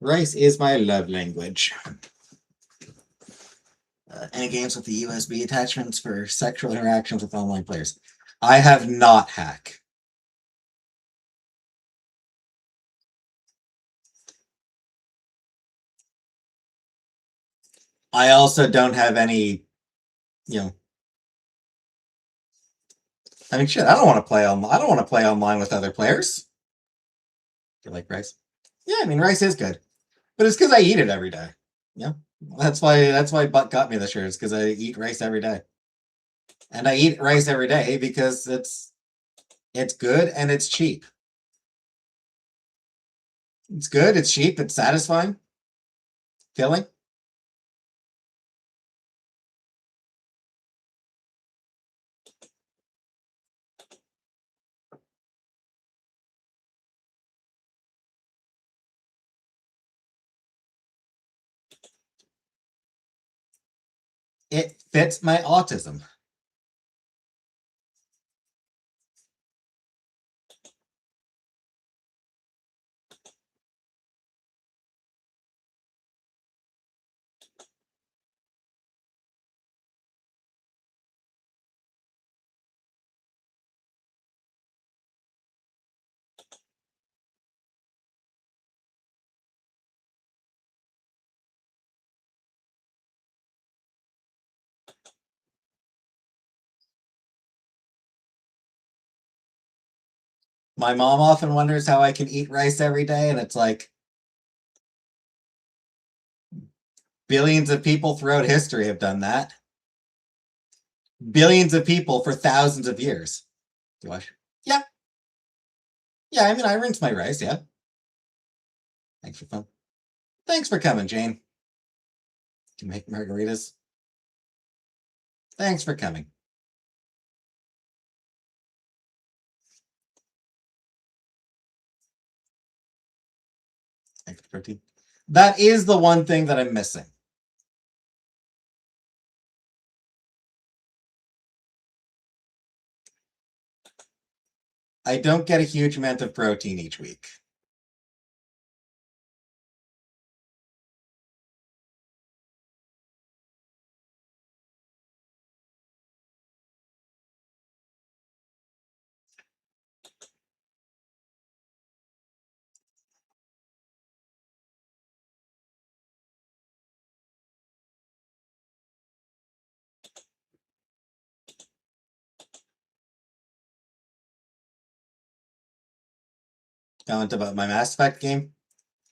Rice is my love language. Any games with the USB attachments for sexual interactions with online players? I have not, Hack. I also don't have any, you know. I mean, shit. I don't want to play on. I don't want to play online with other players. You like rice? Yeah, I mean, rice is good, but it's because I eat it every day. Yeah, that's why. That's why Buck got me the shirt. It's because I eat rice every day, and I eat rice every day because it's good and it's cheap. It's good. It's cheap. It's satisfying. Filling. It fits my autism. My mom often wonders how I can eat rice every day, and it's like, Billions of people throughout history have done that. Billions of people for thousands of years. Do I? Yeah. Yeah, I mean, I rinse my rice, yeah. Thanks for fun. Thanks for coming, Jane. To make margaritas. Thanks for coming. Extra protein. That is the one thing that I'm missing. I don't get a huge amount of protein each week. Comment about my Mass Effect game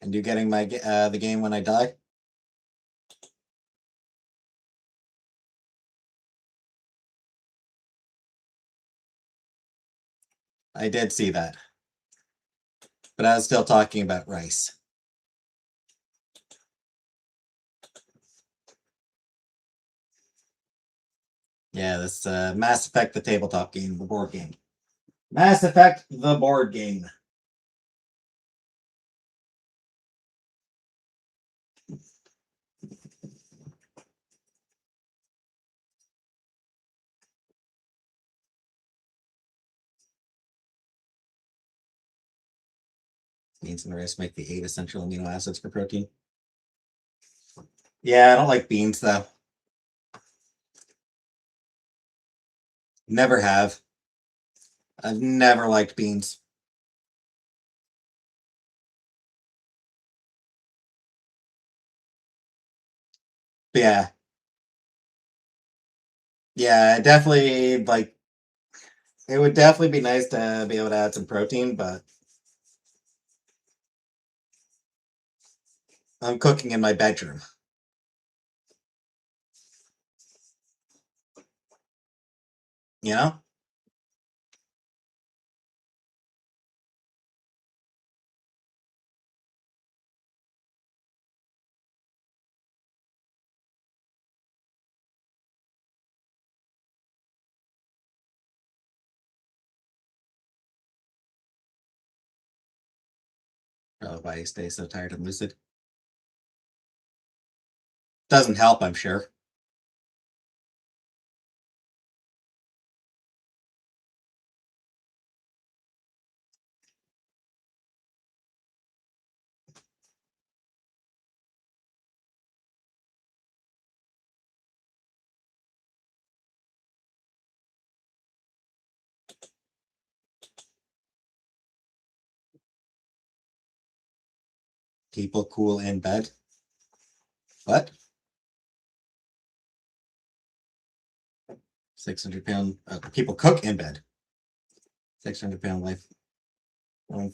and you getting my the game when I die. I did see that, but I was still talking about rice. Yeah, this Mass Effect, the tabletop game, the board game. Mass Effect, the board game. Beans and rice make the 8 essential amino acids for protein. Yeah, I don't like beans though. Never have. I've never liked beans. But yeah. Yeah, definitely like it would definitely be nice to be able to add some protein, but I'm cooking in my bedroom. You know? Probably why I stay so tired and lucid. Doesn't help, I'm sure. People cool in bed. What? 600-pound people cook in bed. 600-pound life.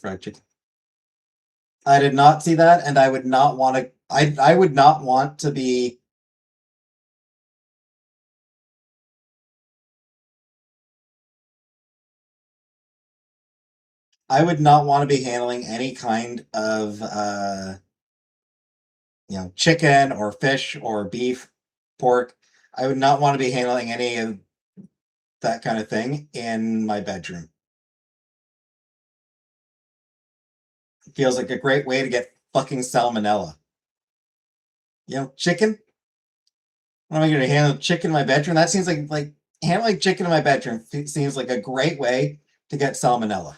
Fried chicken. I did not see that, and I would not want to. I would not want to be. I would not want to be handling any kind of chicken or fish or beef, pork. I would not want to be handling any of that kind of thing in my bedroom. It feels like a great way to get fucking salmonella. Chicken. What am I going to handle chicken in my bedroom? That seems like handling chicken in my bedroom seems like a great way to get salmonella.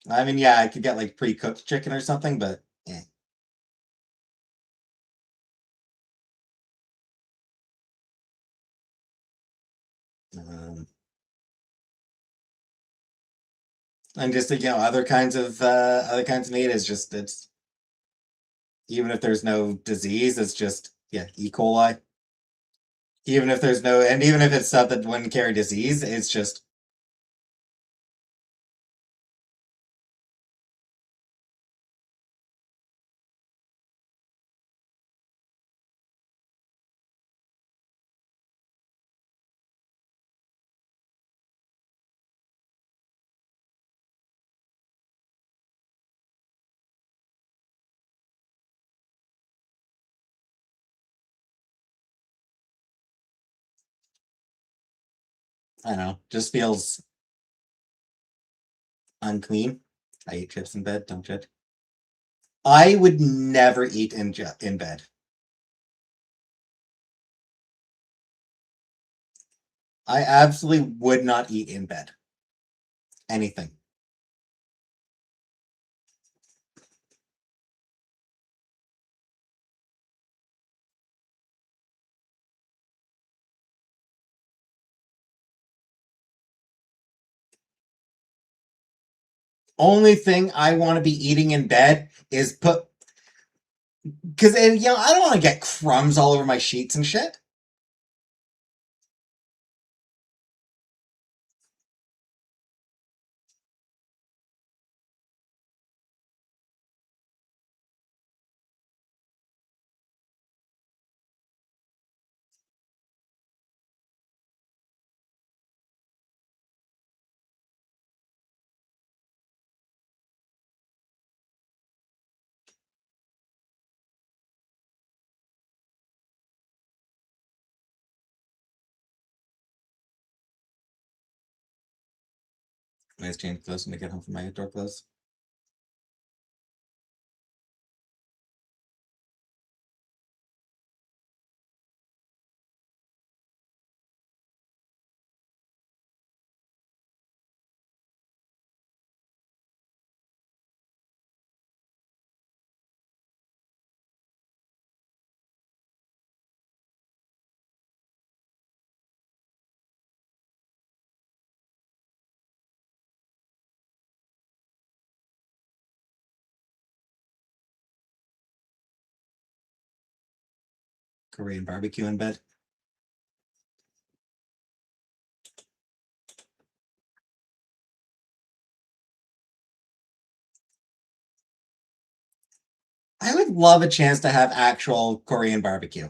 I mean, yeah, I could get like pre-cooked chicken or something, but eh. Um, and just other kinds of meat is just it's even if there's no disease, it's just E. coli. Even if there's no, and even if it's stuff that wouldn't carry disease, it's just I don't know, just feels unclean. I eat chips in bed, don't judge. I would never eat in bed. I absolutely would not eat in bed. Anything. Only thing I want to be eating in bed is because I don't want to get crumbs all over my sheets and shit. I just change clothes when I get home from my outdoor clothes. Korean barbecue in bed. I would love a chance to have actual Korean barbecue.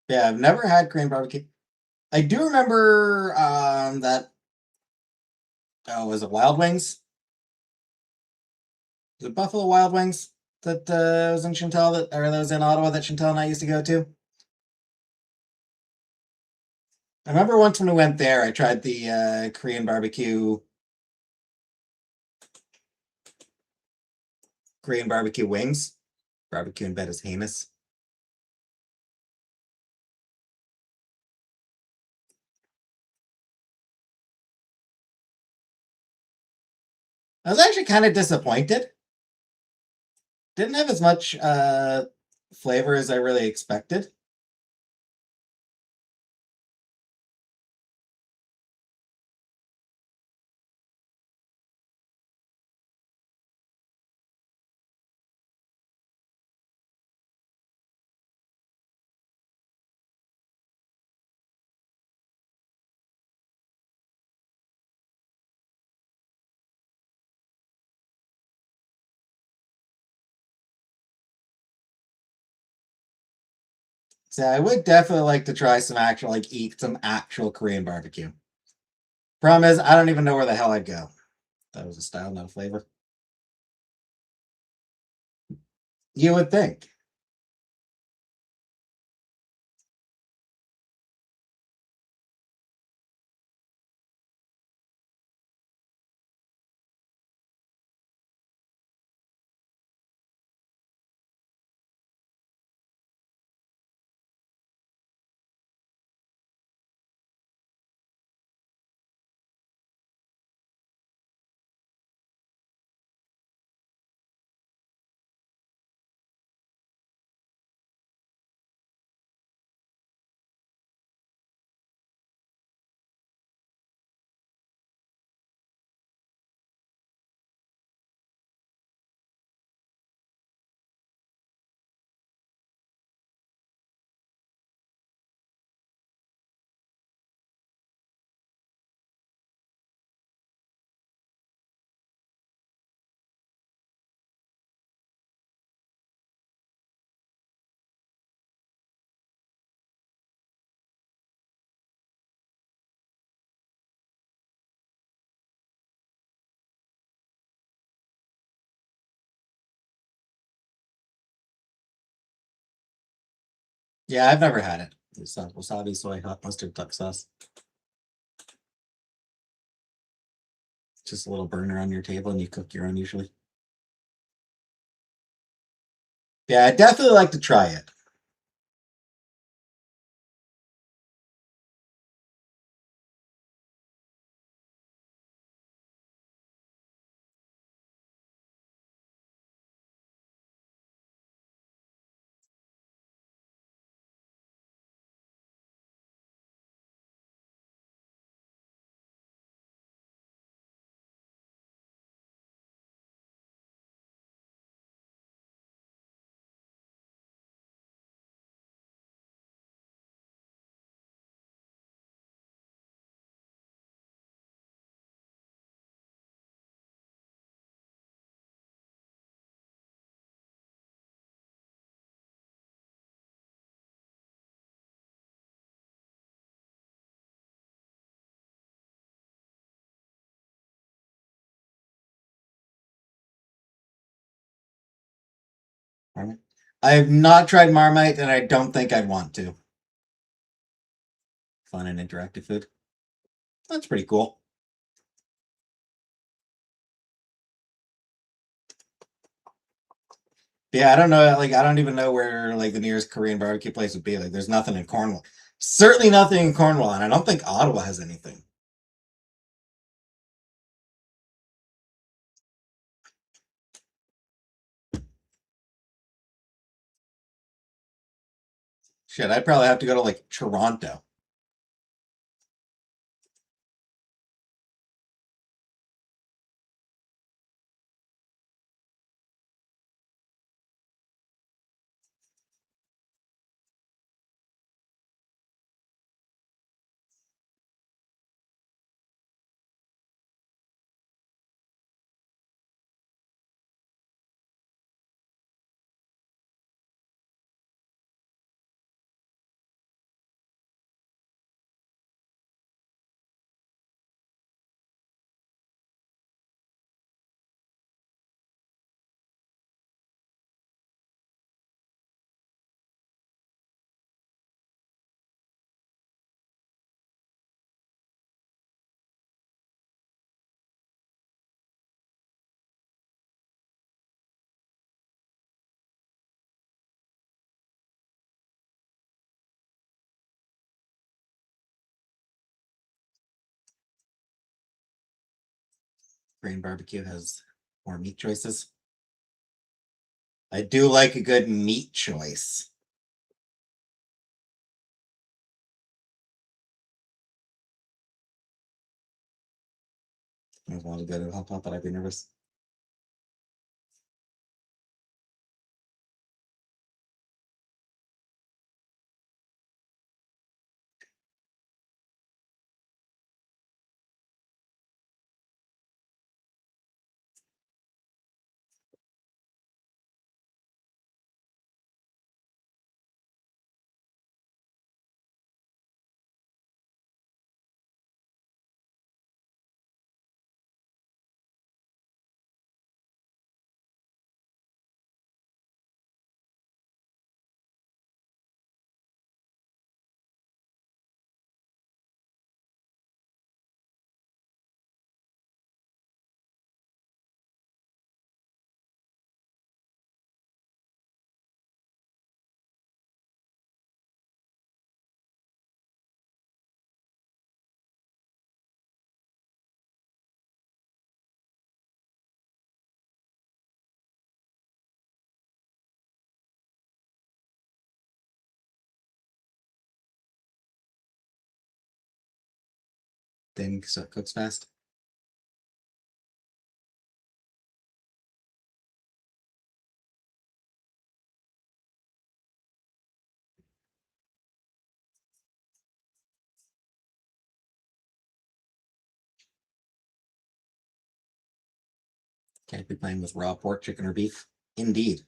Yeah, I've never had Korean barbecue. I do remember that. Oh, was it Wild Wings? Was it Buffalo Wild Wings that was in Chantal that was in Ottawa that Chantal and I used to go to? I remember once when we went there, I tried the Korean barbecue wings. Barbecue in bed is heinous. I was actually kind of disappointed. Didn't have as much flavor as I really expected. So I would definitely like to try some actual, eat some actual Korean barbecue. Problem is, I don't even know where the hell I'd go. That was a style, not a flavor. You would think. Yeah, I've never had it. It's wasabi, soy, hot mustard, duck sauce. Just a little burner on your table, and you cook your own usually. Yeah, I'd definitely like to try it. I have not tried Marmite, and I don't think I'd want to. Fun and interactive food. That's pretty cool. Yeah, I don't know. Like, I don't even know where like the nearest Korean barbecue place would be. Like, there's nothing in Cornwall. Certainly nothing in Cornwall, and I don't think Ottawa has anything. Shit, I'd probably have to go to like Toronto. Korean barbecue has more meat choices. I do like a good meat choice. There's a lot of good hot pot, but I'd be nervous. Then so it cooks fast. Can't be playing with raw pork, chicken, or beef. Indeed.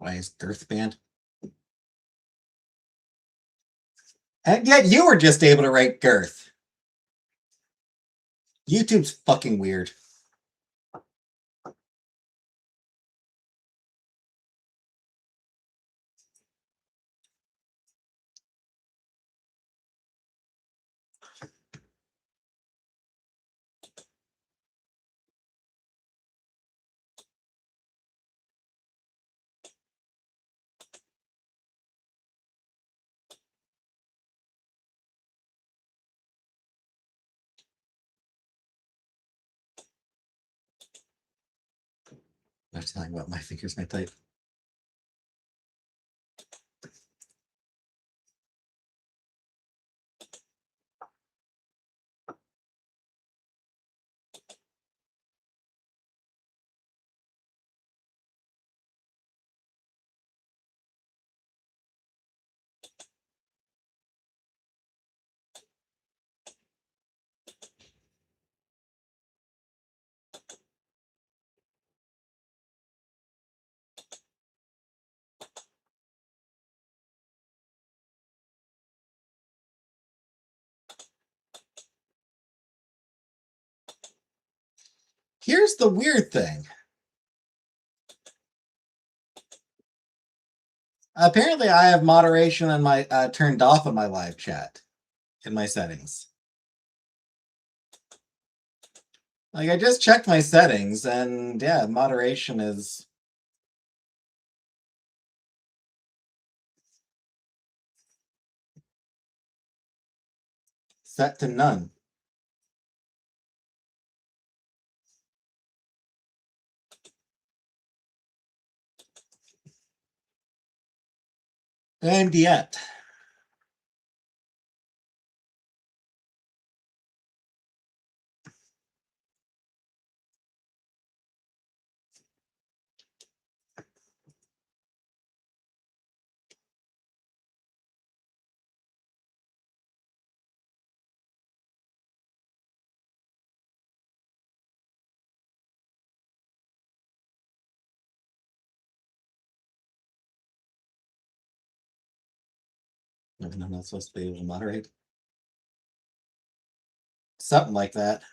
Why is Girth banned? And yet you were just able to write Girth. YouTube's fucking weird. I'm not telling about my fingers, my type. Here's the weird thing. Apparently, I have moderation on my turned off on my live chat in my settings. Like, I just checked my settings, and yeah, moderation is set to none. And yet, I'm not supposed to be able to moderate. Something like that.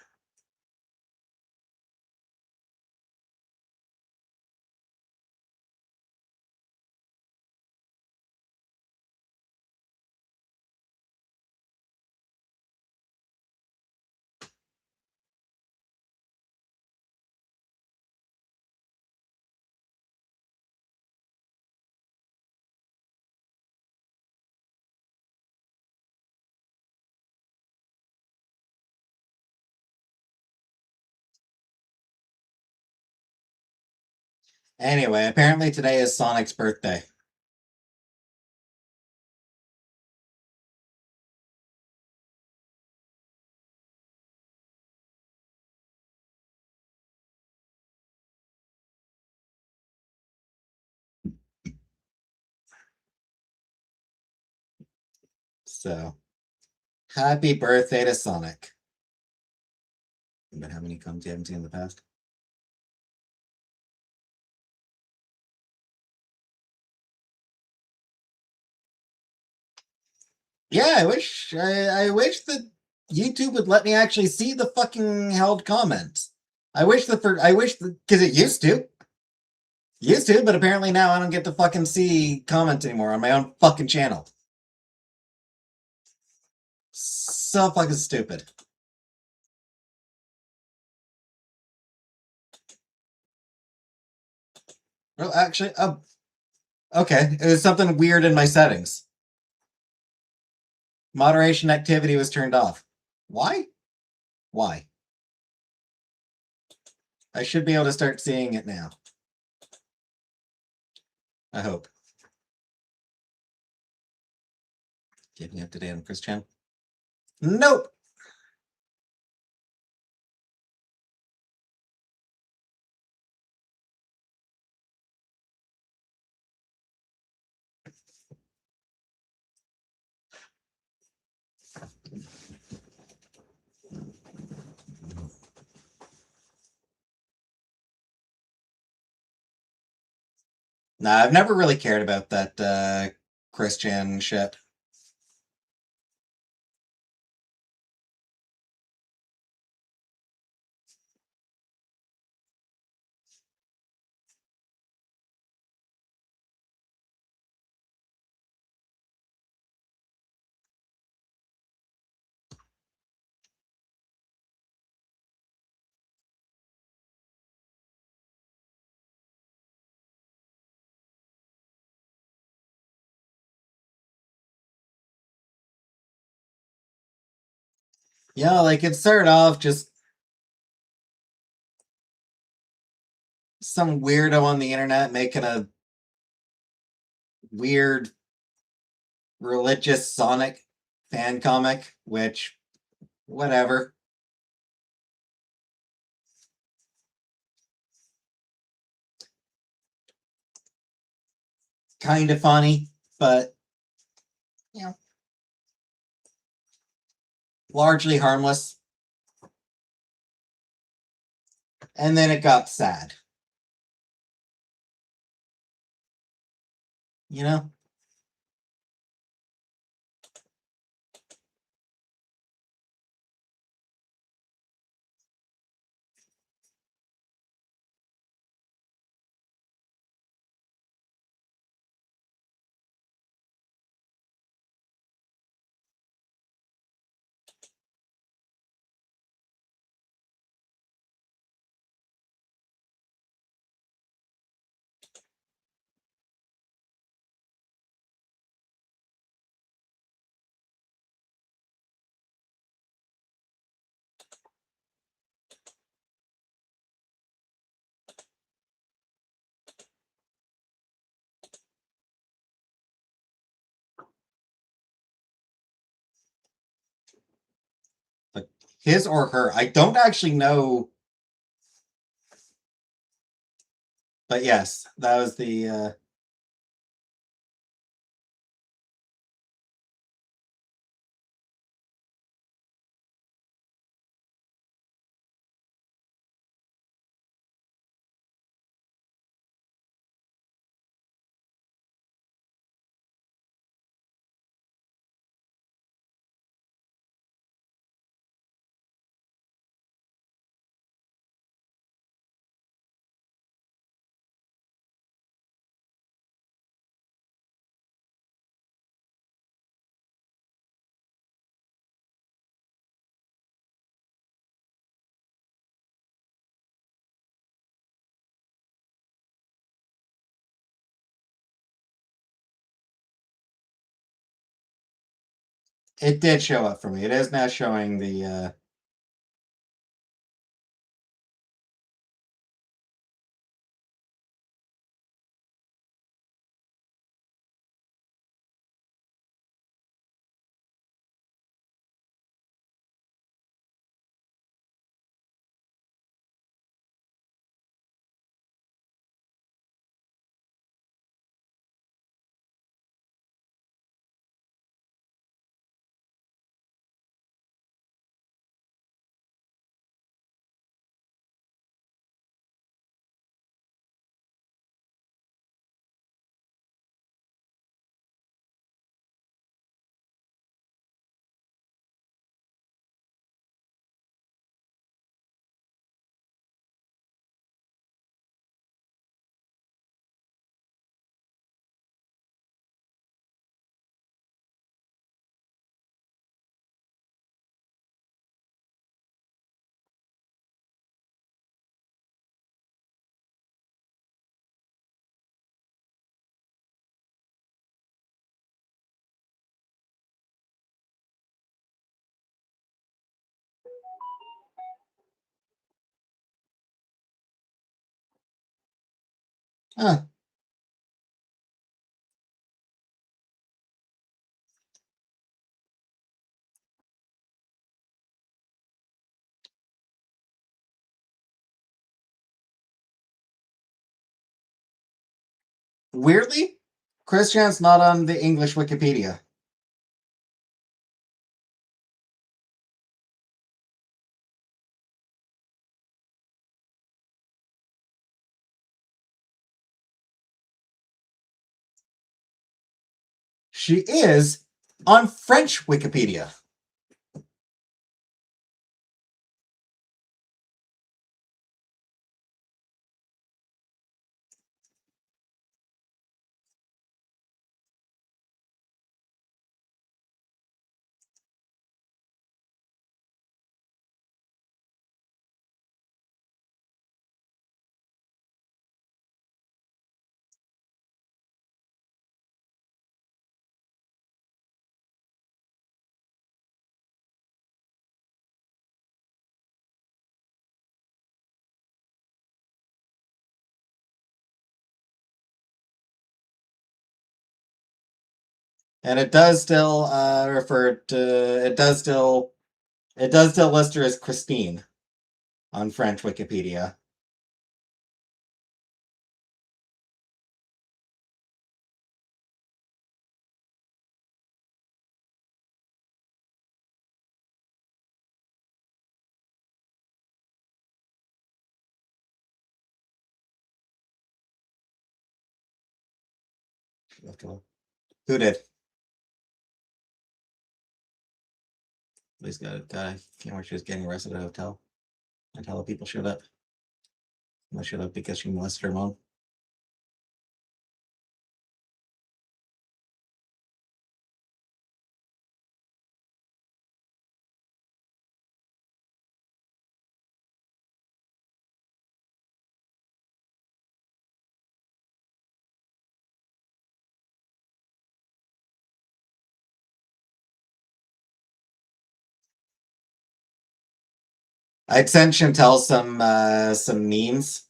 Anyway, apparently today is Sonic's birthday. So, happy birthday to Sonic. But how many comes you haven't seen in the past? Yeah, I wish that YouTube would let me actually see the fucking held comments. I wish because it used to, but apparently now I don't get to fucking see comments anymore on my own fucking channel. So fucking stupid. Well, actually, okay, it was something weird in my settings. Moderation activity was turned off. Why? Why? I should be able to start seeing it now. I hope. Keeping up to date on Chris Chan? Nope. Nah, I've never really cared about that Christian shit. Yeah, like it started off just some weirdo on the internet making a weird religious Sonic fan comic, which, whatever. Kind of funny, but, you know, largely harmless. And then it got sad. You know? Like his or her. I don't actually know. But yes, that was the. It did show up for me. It is now showing the. Huh. Weirdly, Christian's not on the English Wikipedia. She is on French Wikipedia. And it does still it does still list her as Christine on French Wikipedia. Who did? He's got it. Can't remember she was getting arrested at a hotel. And tell the people showed up. They showed up because she molested her mom. I'd sent Chantel some memes.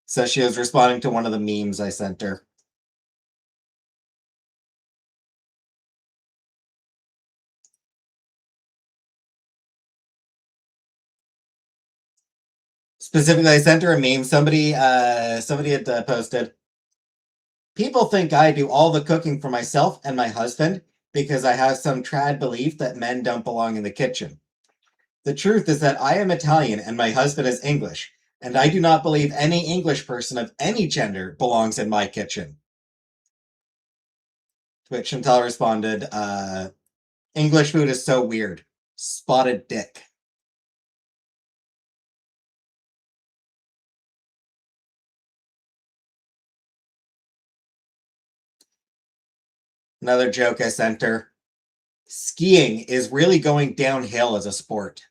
So she was responding to one of the memes I sent her. Specifically, I sent her a meme. Somebody had posted, people think I do all the cooking for myself and my husband because I have some trad belief that men don't belong in the kitchen. The truth is that I am Italian and my husband is English, and I do not believe any English person of any gender belongs in my kitchen. To which Chantal responded, English food is so weird. Spotted dick. Another joke I sent her. Skiing is really going downhill as a sport.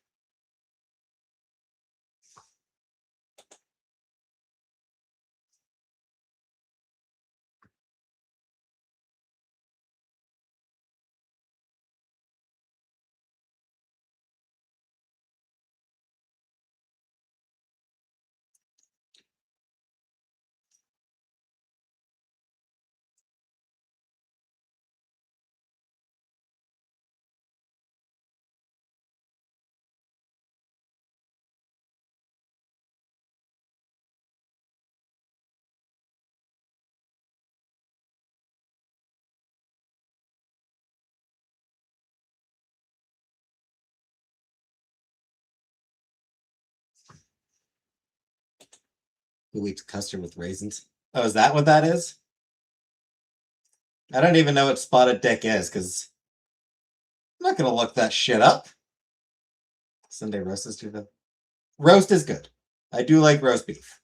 Who eats custard with raisins? Oh, is that what that is? I don't even know what spotted dick is, because I'm not going to look that shit up. Sunday roast is too good. Roast is good. I do like roast beef.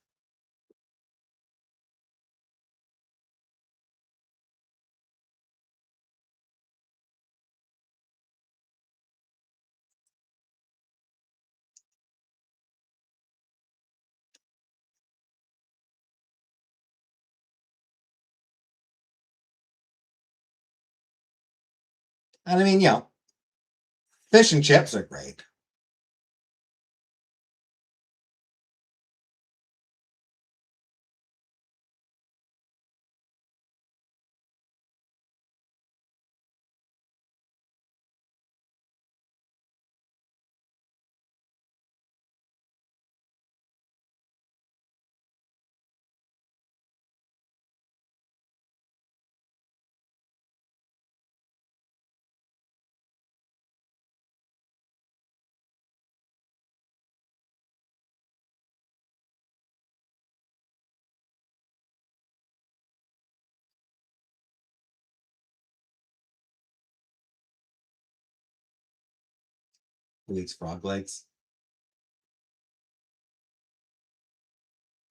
And I mean, fish and chips are great. Who eats frog legs?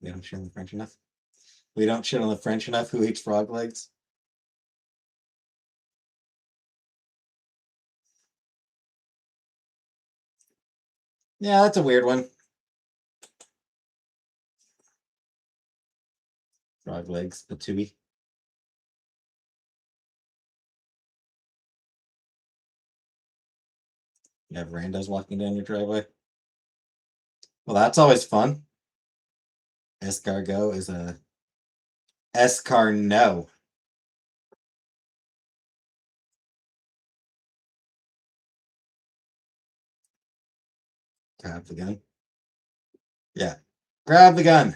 We don't shit on the French enough. We don't shit on the French enough. Who eats frog legs? Yeah, that's a weird one. Frog legs, patooey. You have randos walking down your driveway. Well, that's always fun. Escargot is a escarno. Grab the gun. Yeah. Grab the gun.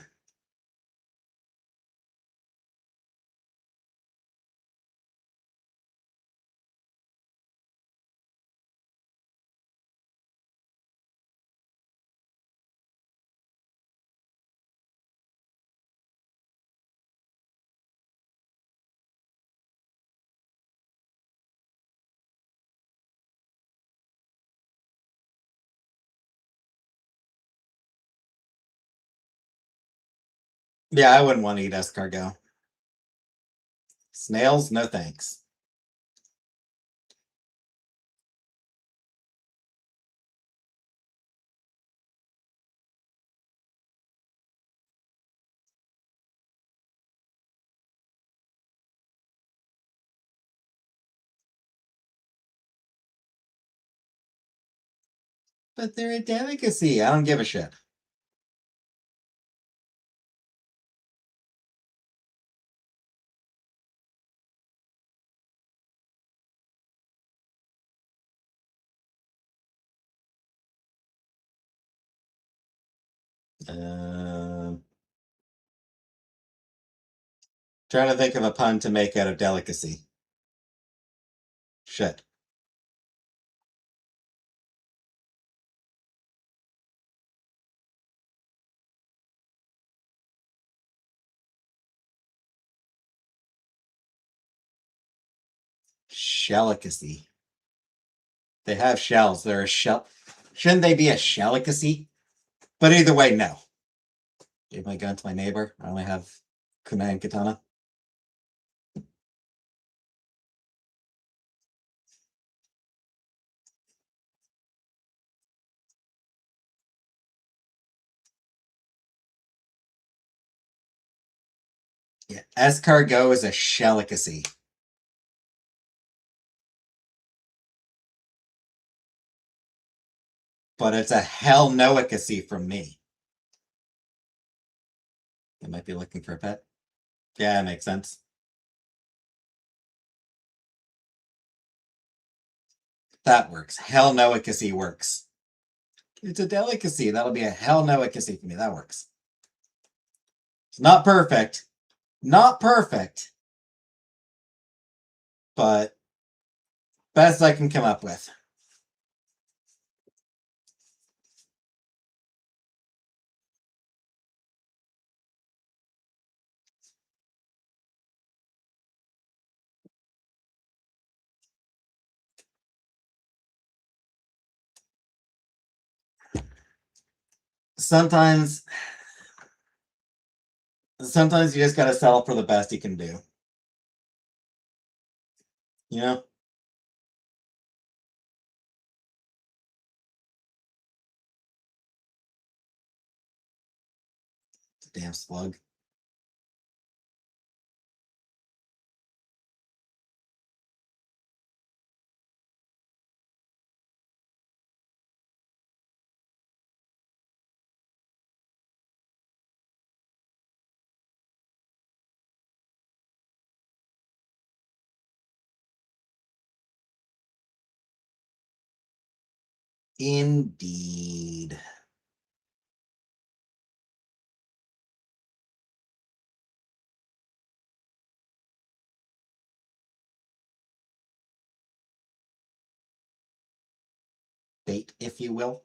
Yeah, I wouldn't want to eat escargot. Snails, no thanks. But they're a delicacy. I don't give a shit. Trying to think of a pun to make out of delicacy. Shit. Shelicacy. They have shells. They're a shell. Shouldn't they be a shelicacy? But either way, no. Gave my gun to my neighbor. I only have kunai and katana. Yeah, escargot is a shelicacy. But it's a hell no-icacy from me. I might be looking for a pet. Yeah, that makes sense. That works. Hell no-icacy works. It's a delicacy. That'll be a hell no-icacy for me. That works. It's not perfect. Not perfect. But best I can come up with. Sometimes you just gotta settle for the best you can do. You know? It's a damn slug. Indeed. Bait, if you will.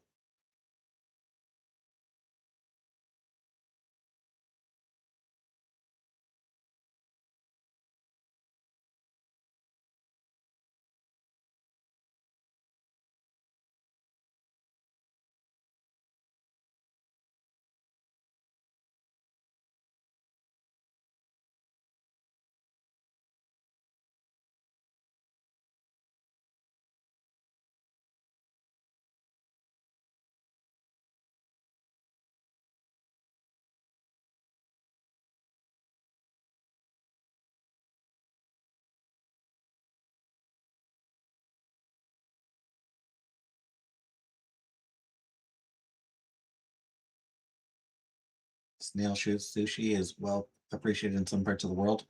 Snail sushi is well appreciated in some parts of the world.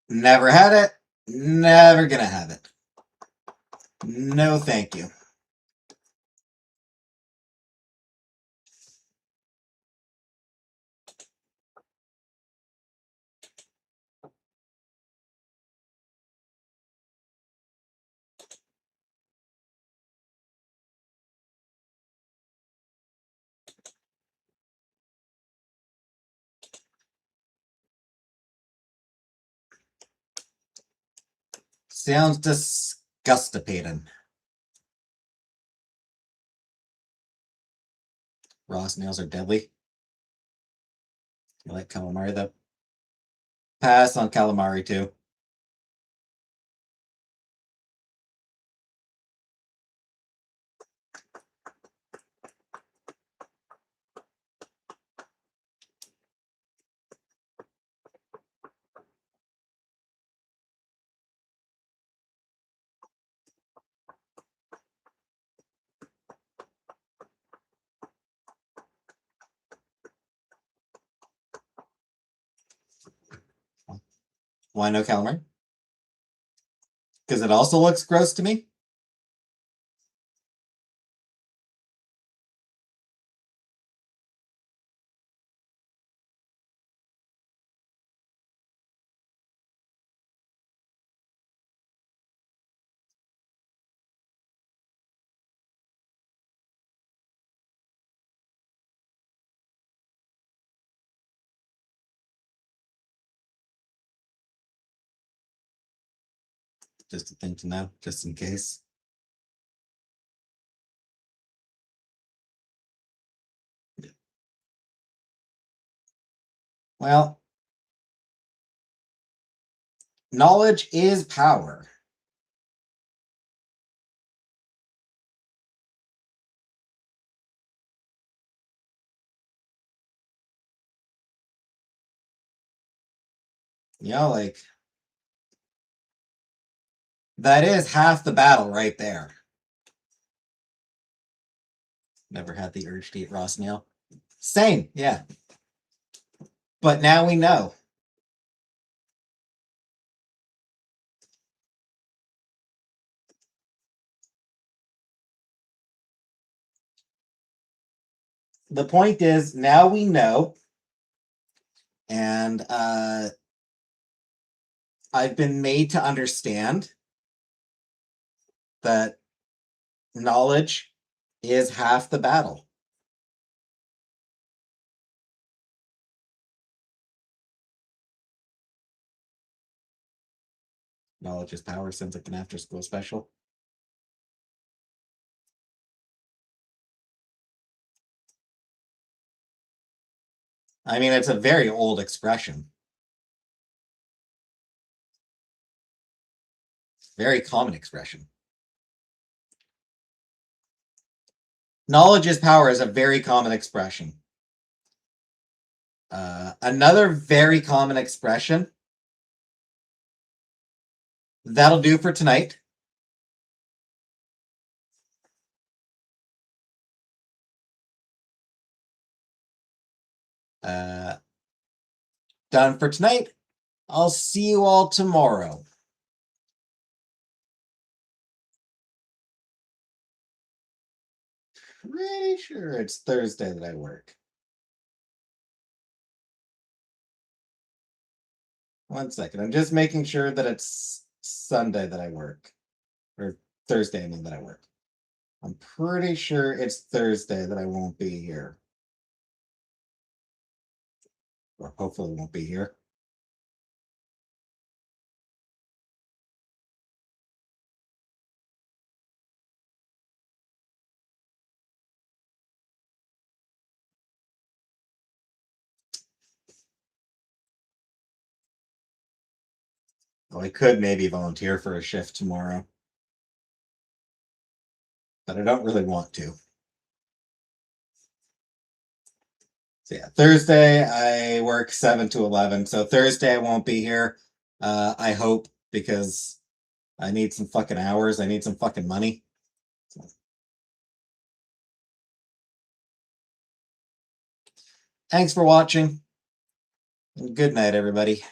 Never had it. Never gonna have it. No, thank you. Sounds disgustipating. Raw snails are deadly. I like calamari though. Pass on calamari too. Why no calamari? Because it also looks gross to me. Just a thing to know, just in case. Well, knowledge is power. You know, like, that is half the battle right there. Never had the urge to eat raw snail. Same, yeah. But now we know. The point is, now we know. And I've been made to understand that knowledge is half the battle. Knowledge is power sounds like an after school special. I mean, it's a very old expression. Very common expression. Knowledge is power is a very common expression. Another very common expression. That'll do for tonight. Done for tonight. I'll see you all tomorrow. Pretty sure it's Thursday that I work. One second. I'm just making sure that it's Sunday that I work. Or Thursday, I mean, that I work. I'm pretty sure it's Thursday that I won't be here. Or hopefully won't be here. Well, I could maybe volunteer for a shift tomorrow. But I don't really want to. So yeah, Thursday I work 7 to 11. So Thursday I won't be here. I hope, because I need some fucking hours. I need some fucking money. Thanks for watching. And good night, everybody.